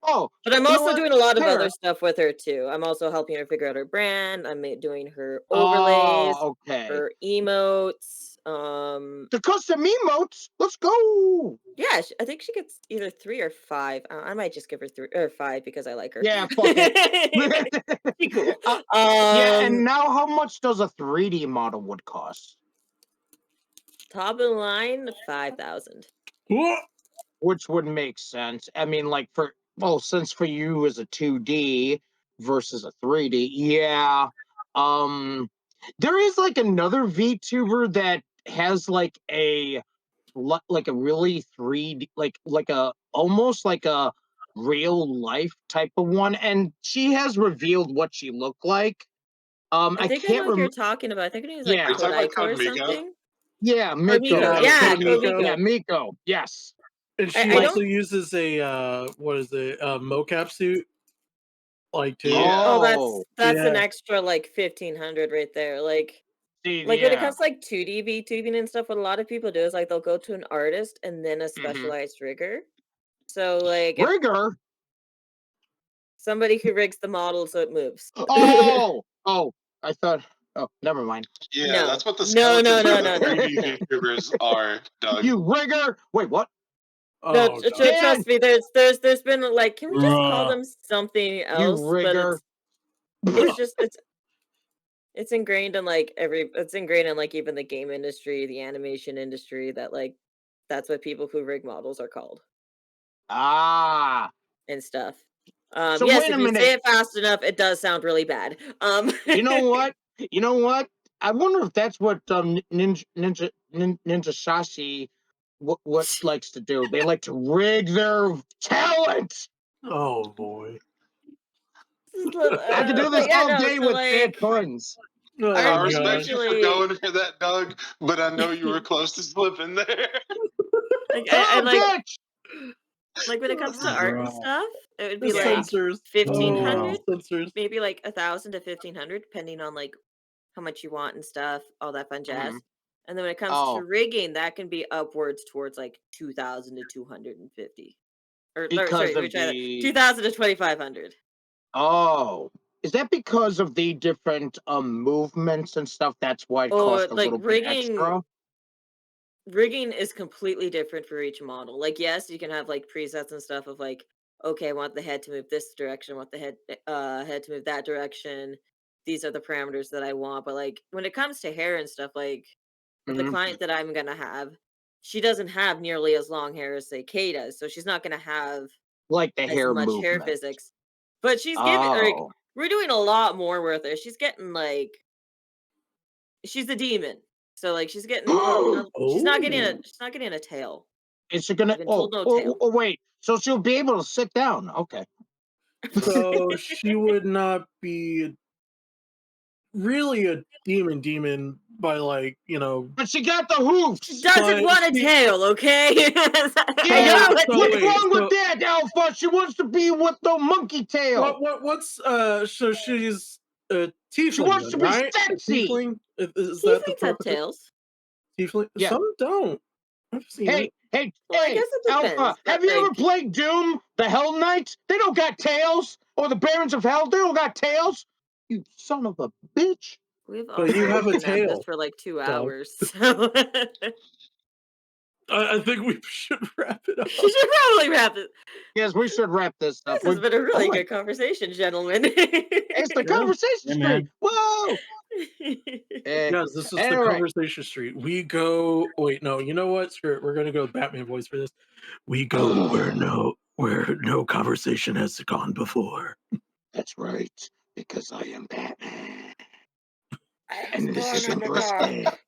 oh, But I'm you know also what? doing a lot of Fair. other stuff with her too. I'm also helping her figure out her brand. I'm doing her overlays, Oh, okay. her emotes. The custom emotes. Let's go. Yeah, I think she gets either 3 or 5. I might just give her 3 or 5 because I like her. Yeah, fuck it. She cool. Yeah, and now how much does a 3D model would cost? Top of the line, 5,000. What? Which would make sense. I mean, like since for you is a 2D versus a 3D, yeah. There is like another VTuber that has like a really 3D, like a almost like a real life type of one, and she has revealed what she looked like. I I think I know can't what you're remember. talking about. I think her name is like Are you Yeah, talking about Kodaiko Code or Miko? something. yeah, Or Miko. Miko. Yeah, Yeah, Code Miko. Miko. Yeah, Miko. Yes. And she I Like, also don't uses a what is it? A mocap suit. like too. Yeah. Oh, Oh, that's an Yeah. extra like 1,500 right there. Like see, when it yeah. comes to like 2D VTubing and stuff, what a lot of people do is like they'll go to an artist and then a Mhm. specialized rigger. So like if Rigger? somebody who rigs the model so it moves. Oh, I thought. Oh, never mind. Yeah, No. that's what the No, no, skeletons no, for the no, no. 3D VTubers are, Doug. You rigger? Wait, what? No, Oh god. trust me. There's been like, can we just call Bruh. them something You else? But rigger? it's just it's ingrained in like it's ingrained in like even the game industry, the animation industry that like that's what people who rig models are called Ah. and stuff. So Yes, wait a if you say minute. it fast enough, it does sound really bad. You know what? You know what? I wonder if that's what Ninja Sashi what likes to do. They like to rig their talent. Oh boy. I could do But this yeah, all no. day So with bad like puns. I Oh ours is god. respect you for usually going for that, Doug, but I know you were close to slipping there. like Oh, like bitch! when it comes to art and Bruh. stuff, it would The be Yeah. like censors. Oh, 1,500, the censors. maybe like 1,000 to 1,500, depending on like how much you want and stuff, all that fun jazz. Mhm. And then when it comes to Oh, rigging, that can be upwards towards like 2,000 to 250. Or because sorry, let me of try that. the 2,000 to 2,500. oh. Is that because of the different movements and stuff? That's why it Or cost a like little bit extra. rigging is completely different for each model. Like, yes, you can have like presets and stuff of like, okay, I want the head to move this direction, I want the head to move that direction. These are the parameters that I want. But like when it comes to hair and stuff, like the Mhm. client that I'm gonna have, she doesn't have nearly as long hair as say Kay does. So she's not gonna have Like the as hair much hair movement. physics. But she's giving like Oh, we're doing a lot more with her. She's getting like she's a demon. So like Oh. she's not getting a tail. is it gonna? I've been Oh, told no oh, tail. oh, wait. So she'll be able to sit down. Okay. So she would not be really a demon by like, But she got the She hoofs. doesn't but want a she tail, okay? I Yeah. know so it. What's wait, wrong with so that, Alpha? She wants to be with the monkey tail. what's so she's a She tiefling wants then, to be right? A sexy. tiefling? Is that the Tieflings have proper tails. tiefling? Yeah. Some don't. I've seen Hey, it. hey, Well, I hey, guess it Alpha. depends, but Have you ever like played Doom? The Hell Knights? They don't got tails. Or the Barons of Hell? They don't got tails. You son of a bitch. we've But you already have a been at this tail, for like 2 Doug. hours, so I think we should wrap it we up. should probably wrap it. Yes, we should wrap this up. This has been a Oh really my, good conversation, gentlemen. it's the Yeah. conversation Yeah, street. man. Whoa. Eh, Yes, this is the anyway. conversation street. We go. Wait, no. You know what? Screw it. We're gonna go Batman voice for this. We go where no conversation has gone before. That's right, because I am Batman. I was And this born is in the EmpressKae. dark.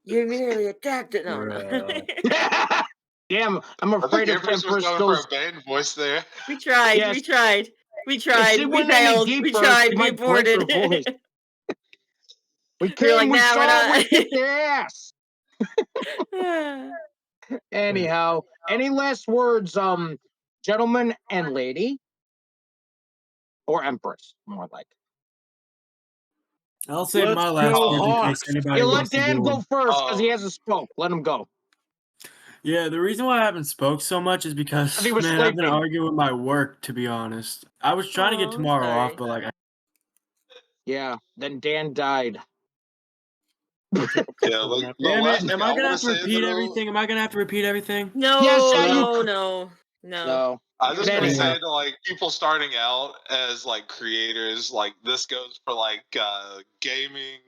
You immediately attacked it. No, no. Bruh. Damn, I'm I think afraid if Empress was Empress going for a goes, band voice there. We tried. yes, We tried. We if she tried. We went any failed. We deeper, she tried. We might break her aborted. voice. We We were came, like, we nah, we're saw, we not. kicked their ass. Anyhow, any last words, gentleman and lady, or Empress, more like. I'll save Let's my last go words in case Hawks. anybody You let wants to Dan do go them. first because he Um, hasn't spoke. Let him go. Yeah, the reason why I haven't spoke so much is Because he because, was man, I've been sleeping. arguing with my work, to be honest. I was trying to get Oh, I'm tomorrow off, sorry. but like, Yeah, then Dan died. yeah, like the damn it, last thing am I I gonna want to have to say repeat though, everything? Am I gonna have to repeat everything? Yes, No, you. No. no, no, no. No. I You're just But want to fine. anyhow, say to like people starting out as like creators, like this goes for like gaming.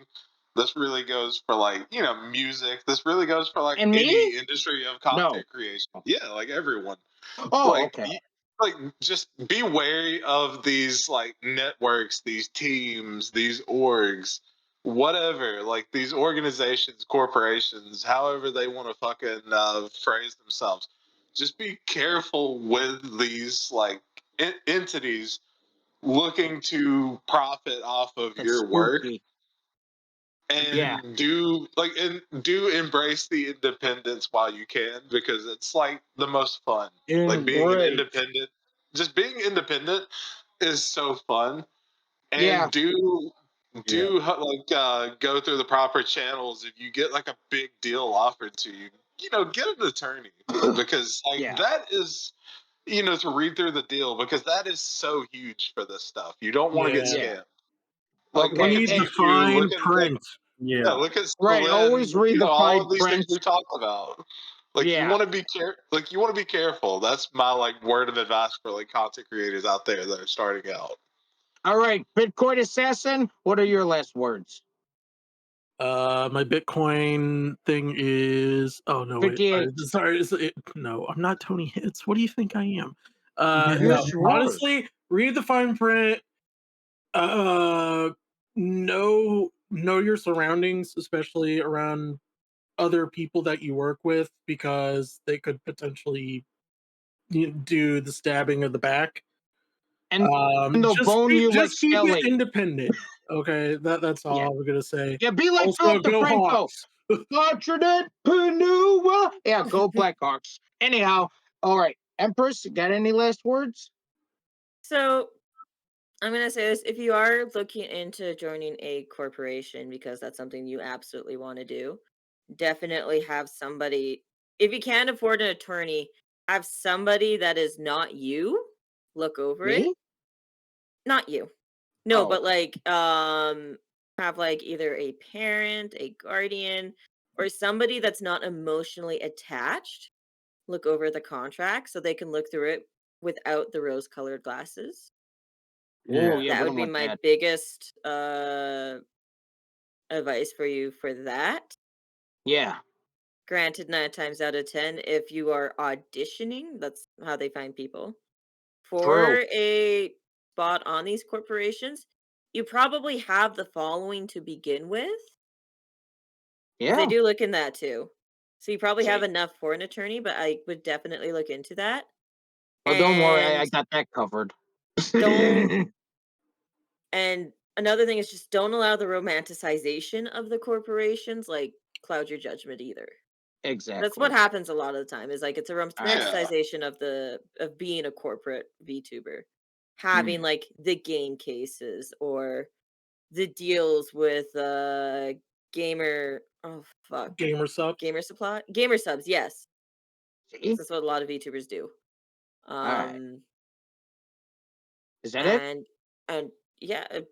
This really goes for like music. This really goes for like and me? any industry of No. content creation. Yeah, like everyone. Oh, Like okay. like just be wary of these like networks, these teams, these orgs, whatever, like these organizations, corporations, however they want to fucking phrase themselves. Just be careful with these like entities looking to profit off of That's your work, spooky. Yeah. and do embrace the independence while you can, because it's like the most fun, like being an Embrace. independent, just being independent is so fun, Yeah. and go through the proper channels. If you get like a big deal offered to you, get an attorney because Yeah. that is to read through the deal because that is so huge for this stuff. You don't want to get Yeah. Yeah. scammed. Like look Okay. at Read the Tissue, fine look at print. yeah, Yeah. look at Right. Splin, Always read the all fine of these things print. we talked about. Like you Yeah. want to be you want to be careful. That's my like word of advice for like content creators out there that are starting out. All right, Bitcoin Assassin, what are your last words? My Bitcoin thing is. Oh no, wait. 58. Sorry. No, I'm not Tony Hits. What do you think I am? Yes, you are. Honestly, read the fine print. Uh, know your surroundings, especially around other people that you work with, because they could potentially do the stabbing of the back. And they'll Just bone you like just keep it Skelly. independent. Okay, that's Yeah. all we're gonna say. Yeah, be like Also, Philip go DeFranco. Hawks. Fortunate Panua. Yeah, go Blackhawks. Anyhow, all right. Empress, got any last words? So I'm gonna say this: if you are looking into joining a corporation because that's something you absolutely want to do, definitely have somebody. If you can't afford an attorney, have somebody that is not you look over it. Me? Not you. No, Oh, but like have like either a parent, a guardian, or somebody that's not emotionally attached look over the contract so they can look through it without the rose-colored glasses. oh Yeah. yeah, That we would don't be want my that. biggest advice for you for that. Yeah, Granted, 9 times out of 10, if you are auditioning, that's how they find people true. for a spot on these corporations. You probably have the following to begin with, because they Yeah. do look in that too. So you probably have See. enough for an attorney, but I would definitely look into that. Well, don't worry, I And got that covered. don't and another thing is just don't allow the romanticization of the corporations like cloud your judgment either. That's what Exactly. happens a lot of the time is like it's a All right. Yeah. romanticization of being a corporate VTuber. Having Mm. like the game cases or the deals with gamer oh fuck. Gamer subs. Gamer supply? Gamer subs, yes. See? That's what a lot of VTubers do. All right. Um Is that it? and and yeah, if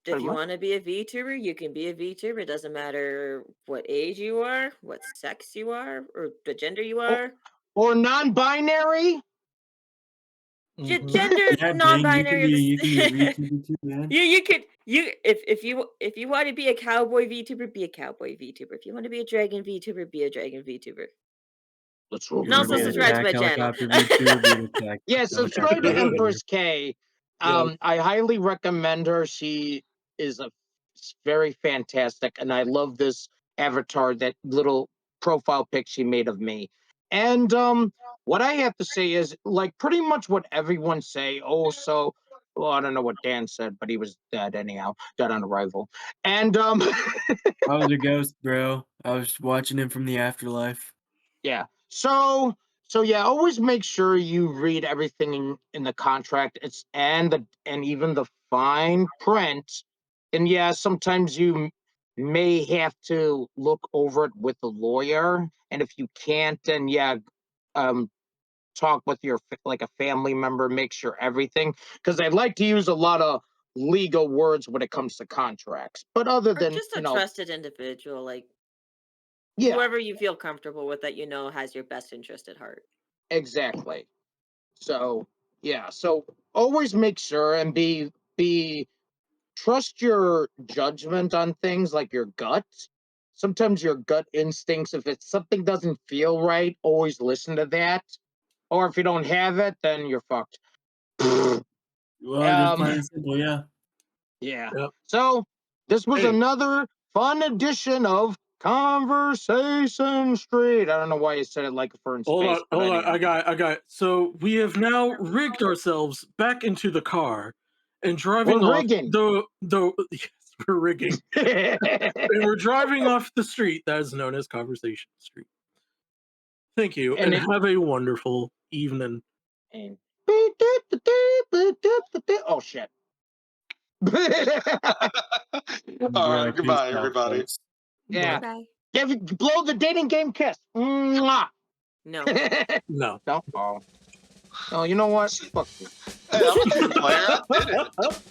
Pretty you much. want to be a VTuber, you can be a VTuber. It doesn't matter what age you are, what sex you are, or the gender you Or, are. or Gender Mhm. Yeah, Bing, non-binary are you can be a the VTuber too, man. you could you if you want to be a cowboy VTuber, be a cowboy VTuber. If you want to be a dragon VTuber, be a dragon VTuber. Let's roll And You want to also be an Dragon. subscribe to attack my channel. helicopter VTuber, be an attack Yeah, helicopter subscribe to VTuber. EmpressKae. Yes. I highly recommend her. She is very fantastic, and I love this avatar, that little profile pic she made of me. And what I have to say is, like, pretty much what everyone say. Oh, so well, I don't know what Dan said, but he was dead anyhow, dead on arrival. And I was a ghost, bro. I was watching him from the afterlife. yeah. So yeah, always make sure you read everything in the contract. It's and even the fine print. And yeah, sometimes you may have to look over it with a lawyer. And if you can't, then yeah, um, talk with your like a family member. Make sure everything, because I like to use a lot of legal words when it comes to contracts. But other Or than just a trusted individual, like yeah, whoever you feel comfortable with that you know has your best interest at heart. exactly. So yeah, so always make sure and be trust your judgment on things, like your gut. Sometimes your gut instincts, if it's something doesn't feel right, always listen to that. Or if you don't have it, then you're fucked. Well, just um, plain and simple, yeah. yeah. Yep. So this was Hey, another fun edition of Conversation Street. I don't know why you said it like a fern space, but hold on. anyhow, I got. So we have now rigged ourselves back into the car and driving we're off rigging. the yes, we're rigging. And we're driving off the street that is known as Conversation Street. Thank you, and and it have a wonderful evening. and Oh shit. All Really right, peace goodbye, out, everybody. folks. Yeah. Bye. Blow the dating game kiss. Mwah. No. No. No. Oh. Oh, you know what? Fuck you. Hey, I'm a team player. I did it.